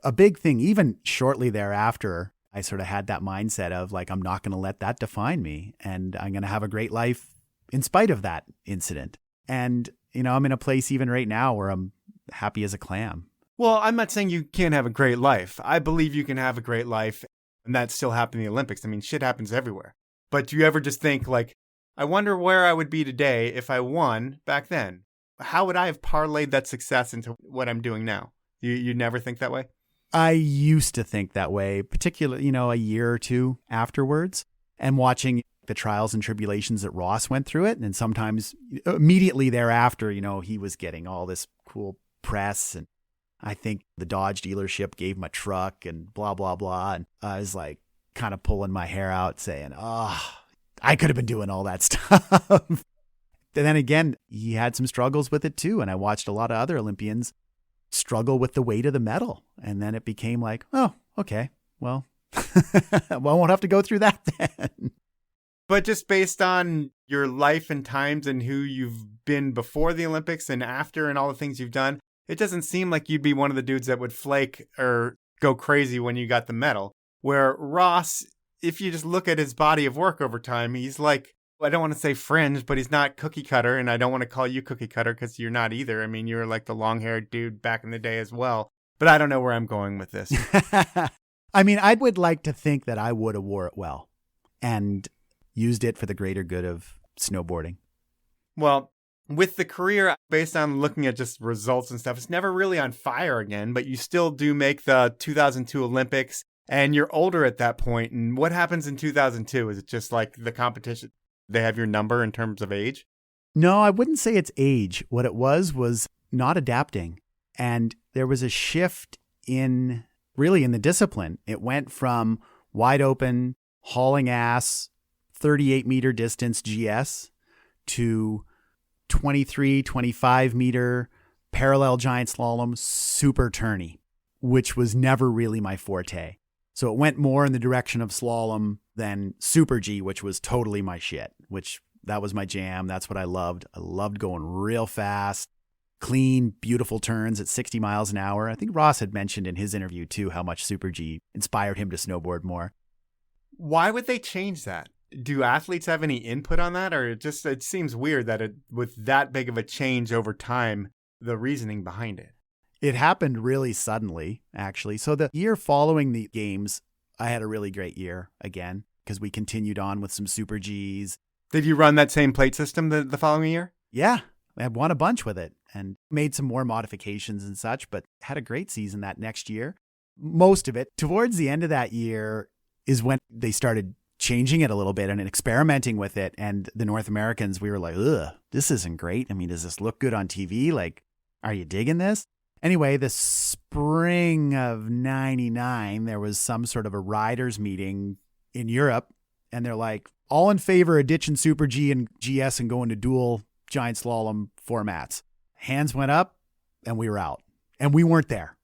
A big thing, even shortly thereafter, I sort of had that mindset of like, I'm not going to let that define me, and I'm going to have a great life in spite of that incident. And, I'm in a place even right now where I'm happy as a clam. Well, I'm not saying you can't have a great life. I believe you can have a great life, and that still happened in the Olympics. I mean, shit happens everywhere. But do you ever just think, like, I wonder where I would be today if I won back then? How would I have parlayed that success into what I'm doing now? You never think that way? I used to think that way, particularly, a year or two afterwards, and watching the trials and tribulations that Ross went through it. And sometimes immediately thereafter, he was getting all this cool press, and I think the Dodge dealership gave him a truck and blah, blah, blah. And I was like kind of pulling my hair out saying, I could have been doing all that stuff. And then again, he had some struggles with it too. And I watched a lot of other Olympians struggle with the weight of the medal. And then it became like, oh, okay, well, I won't have to go through that then. But just based on your life and times and who you've been before the Olympics and after and all the things you've done, it doesn't seem like you'd be one of the dudes that would flake or go crazy when you got the medal. Where Ross, if you just look at his body of work over time, he's like, I don't want to say fringe, but he's not cookie cutter. And I don't want to call you cookie cutter because you're not either. I mean, you were like the long haired dude back in the day as well. But I don't know where I'm going with this. I mean, I would like to think that I would have wore it well and used it for the greater good of snowboarding. Well, with the career, based on looking at just results and stuff, it's never really on fire again, but you still do make the 2002 Olympics, and you're older at that point. And what happens in 2002? Is it just like the competition? They have your number in terms of age? No, I wouldn't say it's age. What it was not adapting. And there was a shift in the discipline. It went from wide open, hauling ass, 38-meter distance GS to 23, 25-meter parallel giant slalom super tourney, which was never really my forte. So it went more in the direction of slalom than super G, which was totally my shit, which that was my jam. That's what I loved. I loved going real fast, clean, beautiful turns at 60 miles an hour. I think Ross had mentioned in his interview too how much super G inspired him to snowboard more. Why would they change that? Do athletes have any input on that? Or it seems weird that with that big of a change over time, the reasoning behind it. It happened really suddenly, actually. So the year following the games, I had a really great year again because we continued on with some super Gs. Did you run that same plate system the following year? Yeah, I won a bunch with it and made some more modifications and such, but had a great season that next year. Most of it, towards the end of that year, is when they started changing it a little bit and experimenting with it. And the North Americans, we were like, ugh, this isn't great. I mean, does this look good on TV? Like, are you digging this? Anyway, the spring of 99, there was some sort of a riders meeting in Europe. And they're like, all in favor of ditching Super G and GS and going to dual giant slalom formats. Hands went up and we were out. And we weren't there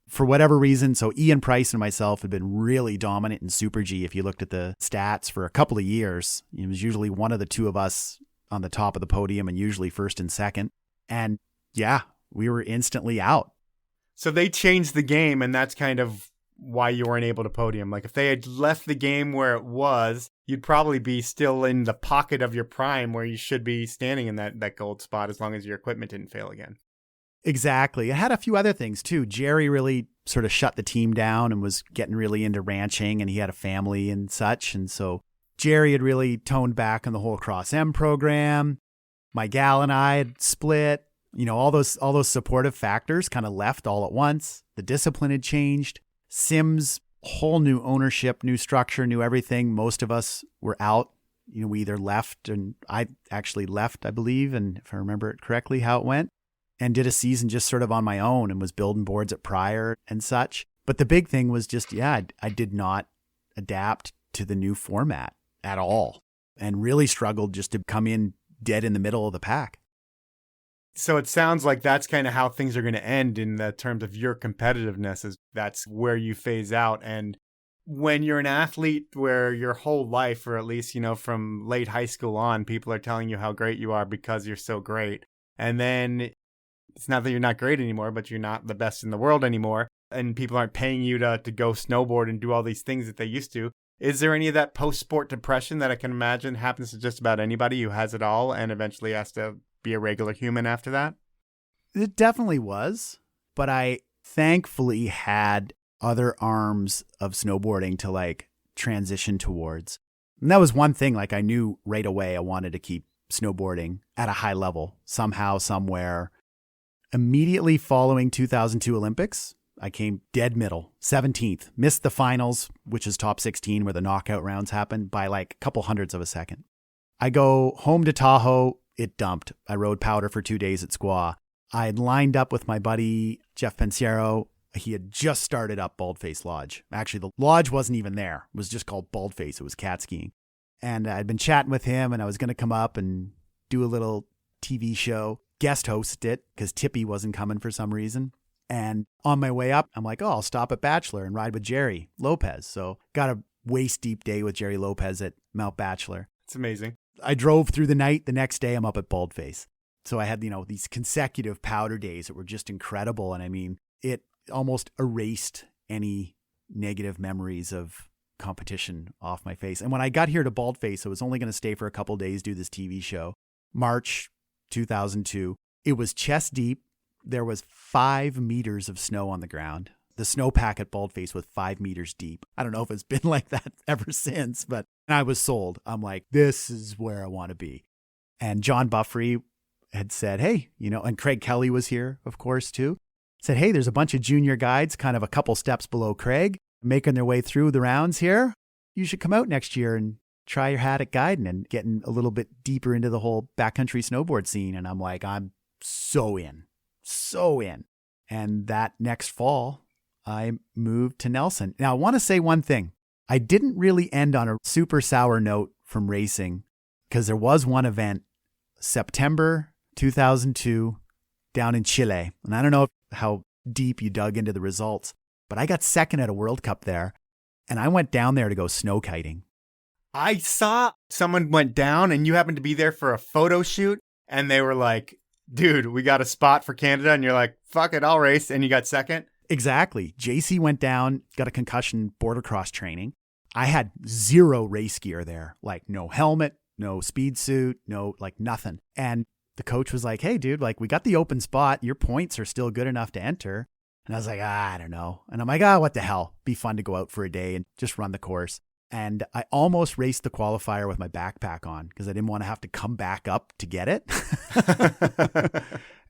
for whatever reason. So Ian Price and myself had been really dominant in Super G. If you looked at the stats for a couple of years, it was usually one of the two of us on the top of the podium and usually first and second. And yeah, we were instantly out. So they changed the game, and that's kind of why you weren't able to podium. Like if they had left the game where it was, you'd probably be still in the pocket of your prime where you should be standing in that gold spot as long as your equipment didn't fail again. Exactly. It had a few other things too. Jerry really sort of shut the team down and was getting really into ranching, and he had a family and such. And so Jerry had really toned back on the whole Cross M program. My gal and I had split. You know, all those supportive factors kind of left all at once. The discipline had changed. Sims, whole new ownership, new structure, new everything. Most of us were out. You know, we either left, and I actually left, I believe, and if I remember it correctly, how it went, and did a season just sort of on my own and was building boards at Pryor and such. But the big thing was just, I did not adapt to the new format at all and really struggled just to come in dead in the middle of the pack. So it sounds like that's kind of how things are going to end in the terms of your competitiveness, is that's where you phase out. And when you're an athlete where your whole life, or at least, you know, from late high school on, people are telling you how great you are because you're so great. And then it's not that you're not great anymore, but you're not the best in the world anymore. And people aren't paying you to go snowboard and do all these things that they used to. Is there any of that post-sport depression that I can imagine happens to just about anybody who has it all and eventually has to be a regular human after that? It definitely was, but I thankfully had other arms of snowboarding to like transition towards. And that was one thing, like I knew right away I wanted to keep snowboarding at a high level somehow, somewhere. Immediately following 2002 Olympics, I came dead middle, 17th, missed the finals, which is top 16 where the knockout rounds happen by like a couple hundredths of a second. I go home to Tahoe, it dumped. I rode powder for 2 days at Squaw. I had lined up with my buddy, Jeff Pensiero. He had just started up Baldface Lodge. Actually, the lodge wasn't even there. It was just called Baldface. It was cat skiing. And I'd been chatting with him and I was going to come up and do a little TV show, guest host it because Tippy wasn't coming for some reason. And on my way up, I'm like, oh, I'll stop at Bachelor and ride with Jerry Lopez. So got a waist deep day with Jerry Lopez at Mount Bachelor. It's amazing. I drove through the night. The next day I'm up at Baldface. So I had, these consecutive powder days that were just incredible. And I mean, it almost erased any negative memories of competition off my face. And when I got here to Baldface, I was only going to stay for a couple days, do this TV show. March 2002. It was chest deep. There was 5 meters of snow on the ground. The snowpack at Baldface was 5 meters deep. I don't know if it's been like that ever since, but I was sold. I'm like, this is where I want to be. And John Buffrey had said, hey, and Craig Kelly was here, of course, too. Said, hey, there's a bunch of junior guides kind of a couple steps below Craig making their way through the rounds here. You should come out next year and try your hat at guiding and getting a little bit deeper into the whole backcountry snowboard scene. And I'm like, I'm so in. And that next fall, I moved to Nelson. Now, I want to say one thing. I didn't really end on a super sour note from racing because there was one event, September 2002, down in Chile. And I don't know how deep you dug into the results, but I got second at a World Cup there. And I went down there to go snow kiting. I saw someone went down and you happened to be there for a photo shoot and they were like, dude, we got a spot for Canada. And you're like, fuck it, I'll race. And you got second. Exactly. JC went down, got a concussion, border cross training. I had 0 race gear there, like no helmet, no speed suit, no like nothing. And the coach was like, hey, dude, like we got the open spot. Your points are still good enough to enter. And I was like, I don't know. And I'm like, what the hell? Be fun to go out for a day and just run the course. And I almost raced the qualifier with my backpack on because I didn't want to have to come back up to get it.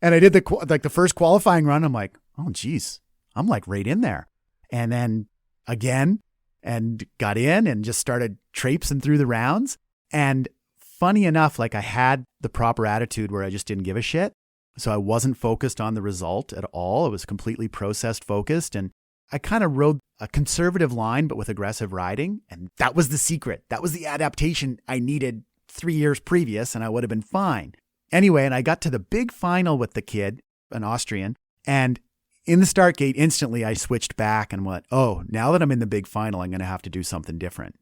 And I did the first qualifying run. I'm like, oh, geez, I'm like right in there. And then again, and got in and just started traipsing through the rounds. And funny enough, like I had the proper attitude where I just didn't give a shit. So I wasn't focused on the result at all. It was completely process focused. And I kind of rode a conservative line, but with aggressive riding. And that was the secret. That was the adaptation I needed 3 years previous, and I would have been fine. Anyway, and I got to the big final with the kid, an Austrian. And in the start gate, instantly I switched back and went, oh, now that I'm in the big final, I'm going to have to do something different.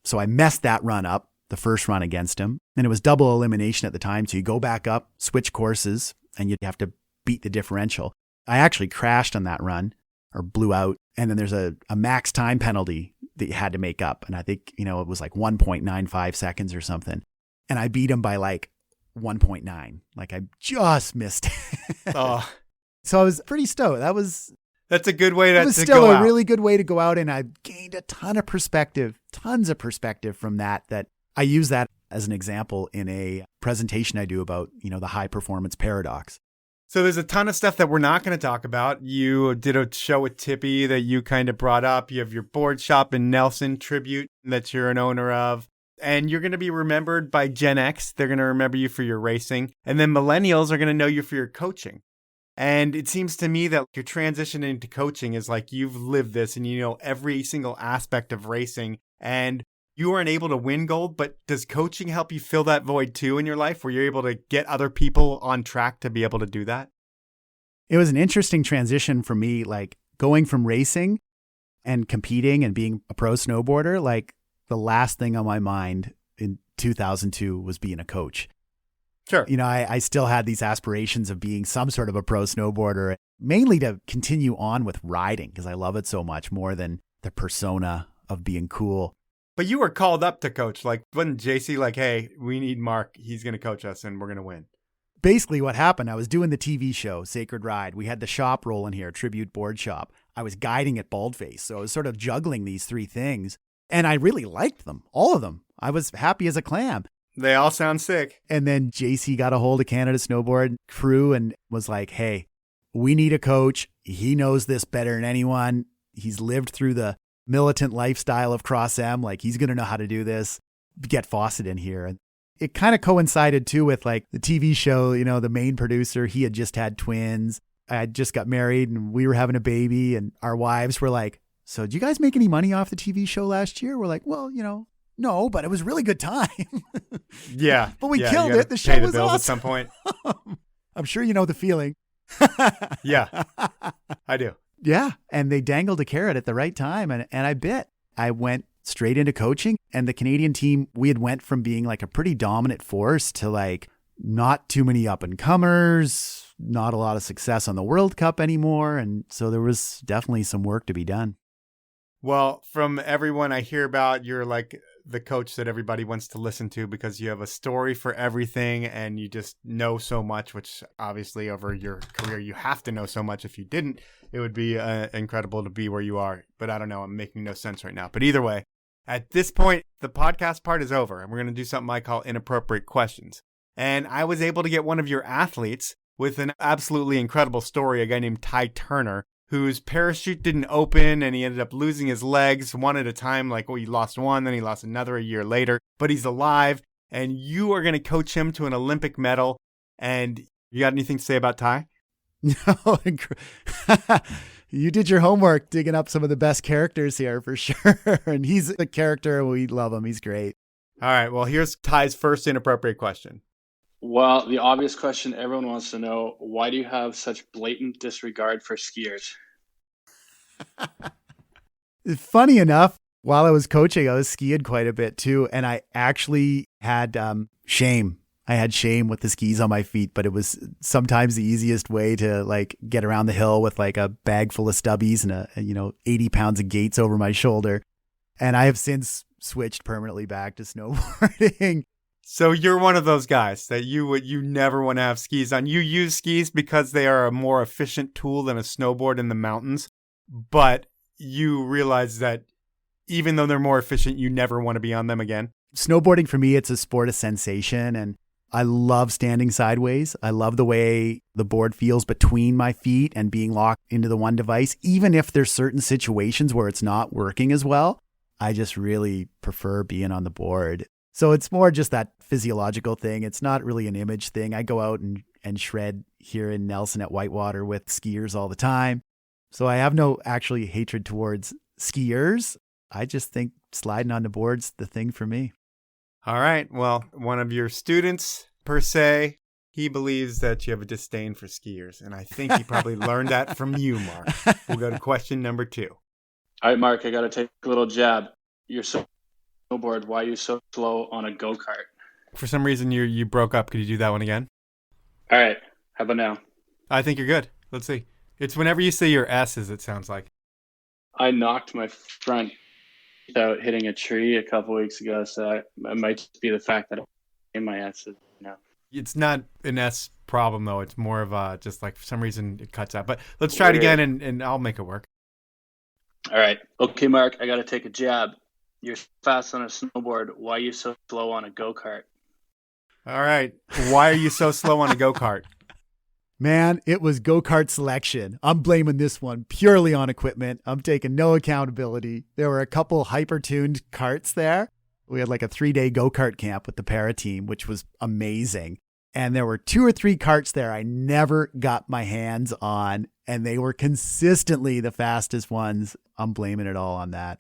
So I messed that run up, the first run against him. And it was double elimination at the time. So you go back up, switch courses, and you'd have to beat the differential. I actually crashed on that run or blew out. And then there's a max time penalty that you had to make up. And I think, it was like 1.95 seconds or something. And I beat him by like 1.9. Like I just missed it. Oh. So I was pretty stoked. That's a good way to go out. It was still a really good way to go out. And I gained a tons of perspective from that I use that as an example in a presentation I do about, the high performance paradox. So there's a ton of stuff that we're not going to talk about. You did a show with Tippy that you kind of brought up. You have your board shop in Nelson Tribute that you're an owner of. And you're going to be remembered by Gen X. They're going to remember you for your racing. And then millennials are going to know you for your coaching. And it seems to me that your transition into coaching is like you've lived this and you know every single aspect of racing. And you weren't able to win gold, but does coaching help you fill that void too in your life where you're able to get other people on track to be able to do that? It was an interesting transition for me, like going from racing and competing and being a pro snowboarder. Like the last thing on my mind in 2002 was being a coach. Sure. I still had these aspirations of being some sort of a pro snowboarder, mainly to continue on with riding because I love it so much more than the persona of being cool. But you were called up to coach. Like, wasn't JC like, hey, we need Mark. He's going to coach us and we're going to win. basically what happened, I was doing the TV show, Sacred Ride. We had the shop rolling here, Tribute Board Shop. I was guiding at Baldface. So I was sort of juggling these three things. And I really liked them, all of them. I was happy as a clam. They all sound sick. And then JC got a hold of Canada Snowboard crew and was like, hey, we need a coach. He knows this better than anyone. He's lived through the militant lifestyle of Cross M. Like, he's going to know how to do this. Get Fawcett in here. And it kind of coincided too with like the TV show, you know, the main producer, he had just had twins. I had just got married and we were having a baby, and our wives were like, so did you guys make any money off the TV show last year? We're like, well, you know, no, but it was a really good time. Yeah. But we yeah, killed it. The show pay the was bills awesome. at some point. I'm sure you know the feeling. Yeah, I do. Yeah. And they dangled a carrot at the right time. And I bit. I went straight into coaching, and the Canadian team, we had went from being like a pretty dominant force to like not too many up and comers, not a lot of success on the World Cup anymore. And so there was definitely some work to be done. Well, from everyone I hear about, you're like the coach that everybody wants to listen to because you have a story for everything and you just know so much, which obviously over your career, you have to know so much. If you didn't, it would be incredible to be where you are. But I don't know. I'm making no sense right now. But either way, at this point, the podcast part is over and we're going to do something I call inappropriate questions. And I was able to get one of your athletes with an absolutely incredible story, a guy named Ty Turner, whose parachute didn't open and he ended up losing his legs one at a time. Like, he lost one, then he lost another a year later, but he's alive. And you are going to coach him to an Olympic medal. And you got anything to say about Ty? No, you did your homework digging up some of the best characters here for sure. And he's a character. We love him. He's great. All right. Well, here's Ty's first inappropriate question. Well, the obvious question everyone wants to know, why do you have such blatant disregard for skiers? Funny enough, while I was coaching, I was skiing quite a bit too. And I actually had shame. I had shame with the skis on my feet, but it was sometimes the easiest way to like get around the hill with like a bag full of stubbies and 80 pounds of gates over my shoulder. And I have since switched permanently back to snowboarding. So you're one of those guys that you never want to have skis on. You use skis because they are a more efficient tool than a snowboard in the mountains. But you realize that even though they're more efficient, you never want to be on them again. Snowboarding for me, it's a sport of sensation. And I love standing sideways. I love the way the board feels between my feet and being locked into the one device. Even if there's certain situations where it's not working as well, I just really prefer being on the board. So it's more just that physiological thing. It's not really an image thing. I go out and shred here in Nelson at Whitewater with skiers all the time. So I have no actually hatred towards skiers. I just think sliding on the board's the thing for me. All right. Well, one of your students, per se, he believes that you have a disdain for skiers. And I think he probably learned that from you, Mark. We'll go to question number 2. All right, Mark, I got to take a little jab. You're so snowboard. Why are you so slow on a go-kart? For some reason, you broke up. Could you do that one again? All right. How about now? I think you're good. Let's see. It's whenever you say your S's, it sounds like. I knocked my front out hitting a tree a couple weeks ago, so it might just be the fact that I'm in my S's now. It's not an S problem, though. It's more of just like for some reason it cuts out. But let's try it again, and I'll make it work. All right. Okay, Mark, I got to take a jab. You're fast on a snowboard. Why are you so slow on a go-kart? All right. Why are you so slow on a go-kart? Man, it was go-kart selection. I'm blaming this one purely on equipment. I'm taking no accountability. There were a couple hyper-tuned carts there. We had like a 3-day go-kart camp with the para team, which was amazing. And there were 2 or 3 carts there I never got my hands on, and they were consistently the fastest ones. I'm blaming it all on that.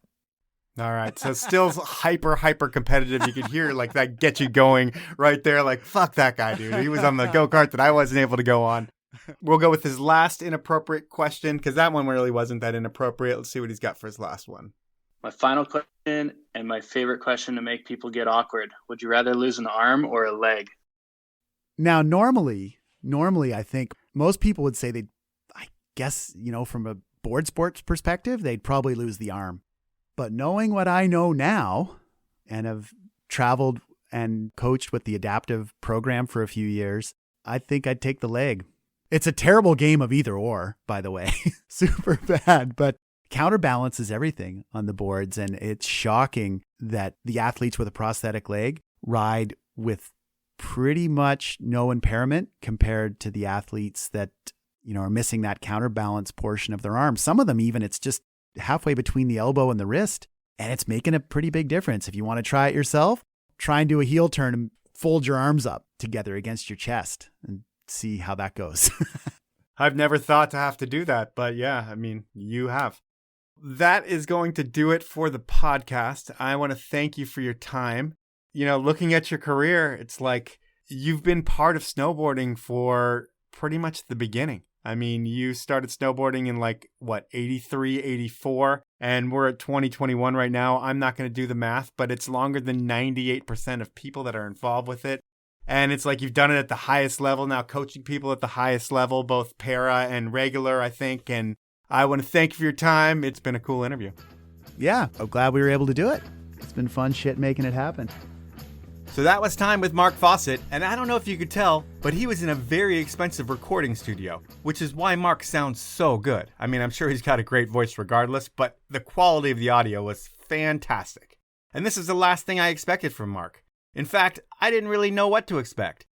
All right. So still hyper competitive. You could hear like that get you going right there. Like, fuck that guy, dude. He was on the go-kart that I wasn't able to go on. We'll go with his last inappropriate question because that one really wasn't that inappropriate. Let's see what he's got for his last one. My final question and my favorite question to make people get awkward. Would you rather lose an arm or a leg? Now, normally, I think most people would say I guess, from a board sports perspective, they'd probably lose the arm. But knowing what I know now and have traveled and coached with the adaptive program for a few years, I think I'd take the leg. It's a terrible game of either or, by the way. Super bad, but counterbalance is everything on the boards. And it's shocking that the athletes with a prosthetic leg ride with pretty much no impairment compared to the athletes that, are missing that counterbalance portion of their arm. Some of them even, it's just halfway between the elbow and the wrist. And it's making a pretty big difference. If you want to try it yourself, try and do a heel turn and fold your arms up together against your chest and see how that goes. I've never thought to have to do that, but yeah, I mean, you have. That is going to do it for the podcast. I want to thank you for your time. Looking at your career, it's like you've been part of snowboarding for pretty much the beginning. I mean, you started snowboarding in 83, 84, and we're at 2021 right now. I'm not going to do the math, but it's longer than 98% of people that are involved with it. And it's like you've done it at the highest level now, coaching people at the highest level, both para and regular, I think. And I want to thank you for your time. It's been a cool interview. Yeah, I'm glad we were able to do it. It's been fun shit making it happen. So that was time with Mark Fawcett, and I don't know if you could tell, but he was in a very expensive recording studio, which is why Mark sounds so good. I mean, I'm sure he's got a great voice regardless, but the quality of the audio was fantastic. And this is the last thing I expected from Mark. In fact, I didn't really know what to expect.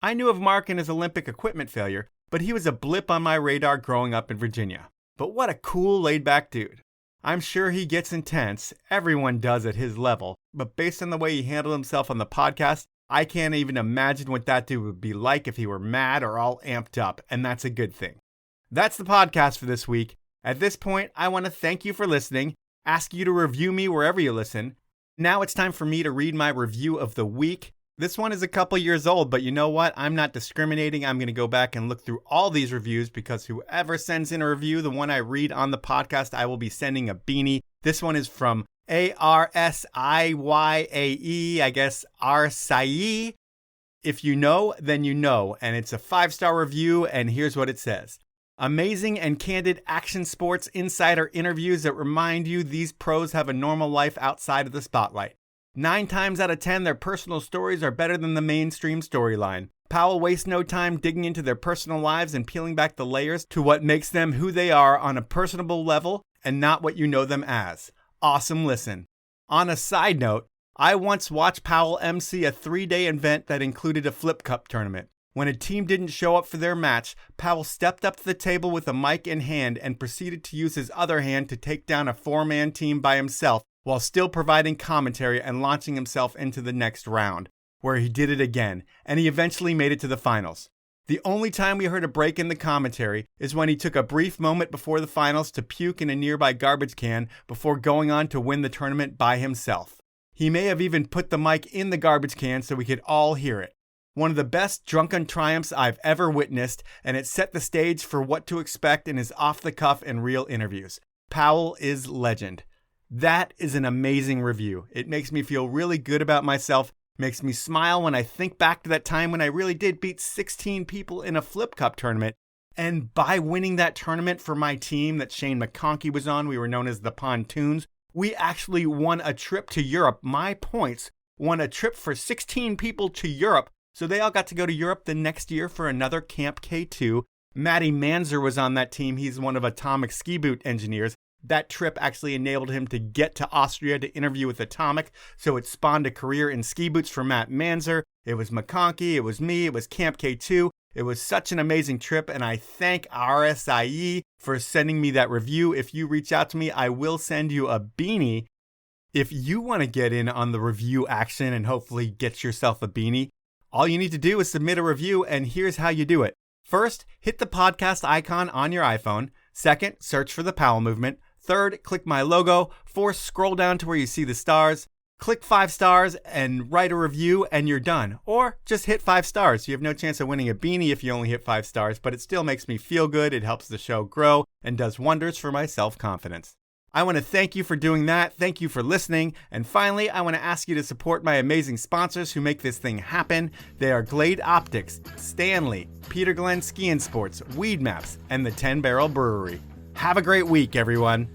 I knew of Mark and his Olympic equipment failure, but he was a blip on my radar growing up in Virginia. But what a cool, laid-back dude. I'm sure he gets intense. Everyone does at his level. But based on the way he handled himself on the podcast, I can't even imagine what that dude would be like if he were mad or all amped up. And that's a good thing. That's the podcast for this week. At this point, I want to thank you for listening, ask you to review me wherever you listen. Now it's time for me to read my review of the week. This one is a couple years old, but you know what? I'm not discriminating. I'm going to go back and look through all these reviews because whoever sends in a review, the one I read on the podcast, I will be sending a beanie. This one is from ARSIYAE, I guess Arsai. If you know, then you know. And it's a 5-star review, and here's what it says. Amazing and candid action sports insider interviews that remind you these pros have a normal life outside of the spotlight. 9 times out of 10, their personal stories are better than the mainstream storyline. Powell wastes no time digging into their personal lives and peeling back the layers to what makes them who they are on a personable level and not what you know them as. Awesome listen. On a side note, I once watched Powell MC a 3-day event that included a flip cup tournament. When a team didn't show up for their match, Powell stepped up to the table with a mic in hand and proceeded to use his other hand to take down a 4-man team by himself, while still providing commentary and launching himself into the next round, where he did it again, and he eventually made it to the finals. The only time we heard a break in the commentary is when he took a brief moment before the finals to puke in a nearby garbage can before going on to win the tournament by himself. He may have even put the mic in the garbage can so we could all hear it. One of the best drunken triumphs I've ever witnessed, and it set the stage for what to expect in his off-the-cuff and real interviews. Powell is legend. That is an amazing review. It makes me feel really good about myself, makes me smile when I think back to that time when I really did beat 16 people in a flip cup tournament. And by winning that tournament for my team that Shane McConkey was on, we were known as the Pontoons, we actually won a trip to Europe. My points won a trip for 16 people to Europe. So they all got to go to Europe the next year for another Camp K2. Matty Manzer was on that team. He's one of Atomic ski boot engineers. That trip actually enabled him to get to Austria to interview with Atomic, so it spawned a career in ski boots for Matt Manzer. It was McConkey, it was me, it was Camp K2. It was such an amazing trip, and I thank RSIE for sending me that review. If you reach out to me, I will send you a beanie. If you want to get in on the review action and hopefully get yourself a beanie, all you need to do is submit a review, and here's how you do it. First, hit the podcast icon on your iPhone. Second, search for the Powell Movement. Third, click my logo. Fourth, scroll down to where you see the stars. Click 5 stars and write a review and you're done. Or just hit 5 stars. You have no chance of winning a beanie if you only hit 5 stars, but it still makes me feel good. It helps the show grow and does wonders for my self-confidence. I want to thank you for doing that. Thank you for listening. And finally, I want to ask you to support my amazing sponsors who make this thing happen. They are Glade Optics, Stanley, Peter Glenn Ski and Sports, Weed Maps, and the 10 Barrel Brewery. Have a great week, everyone.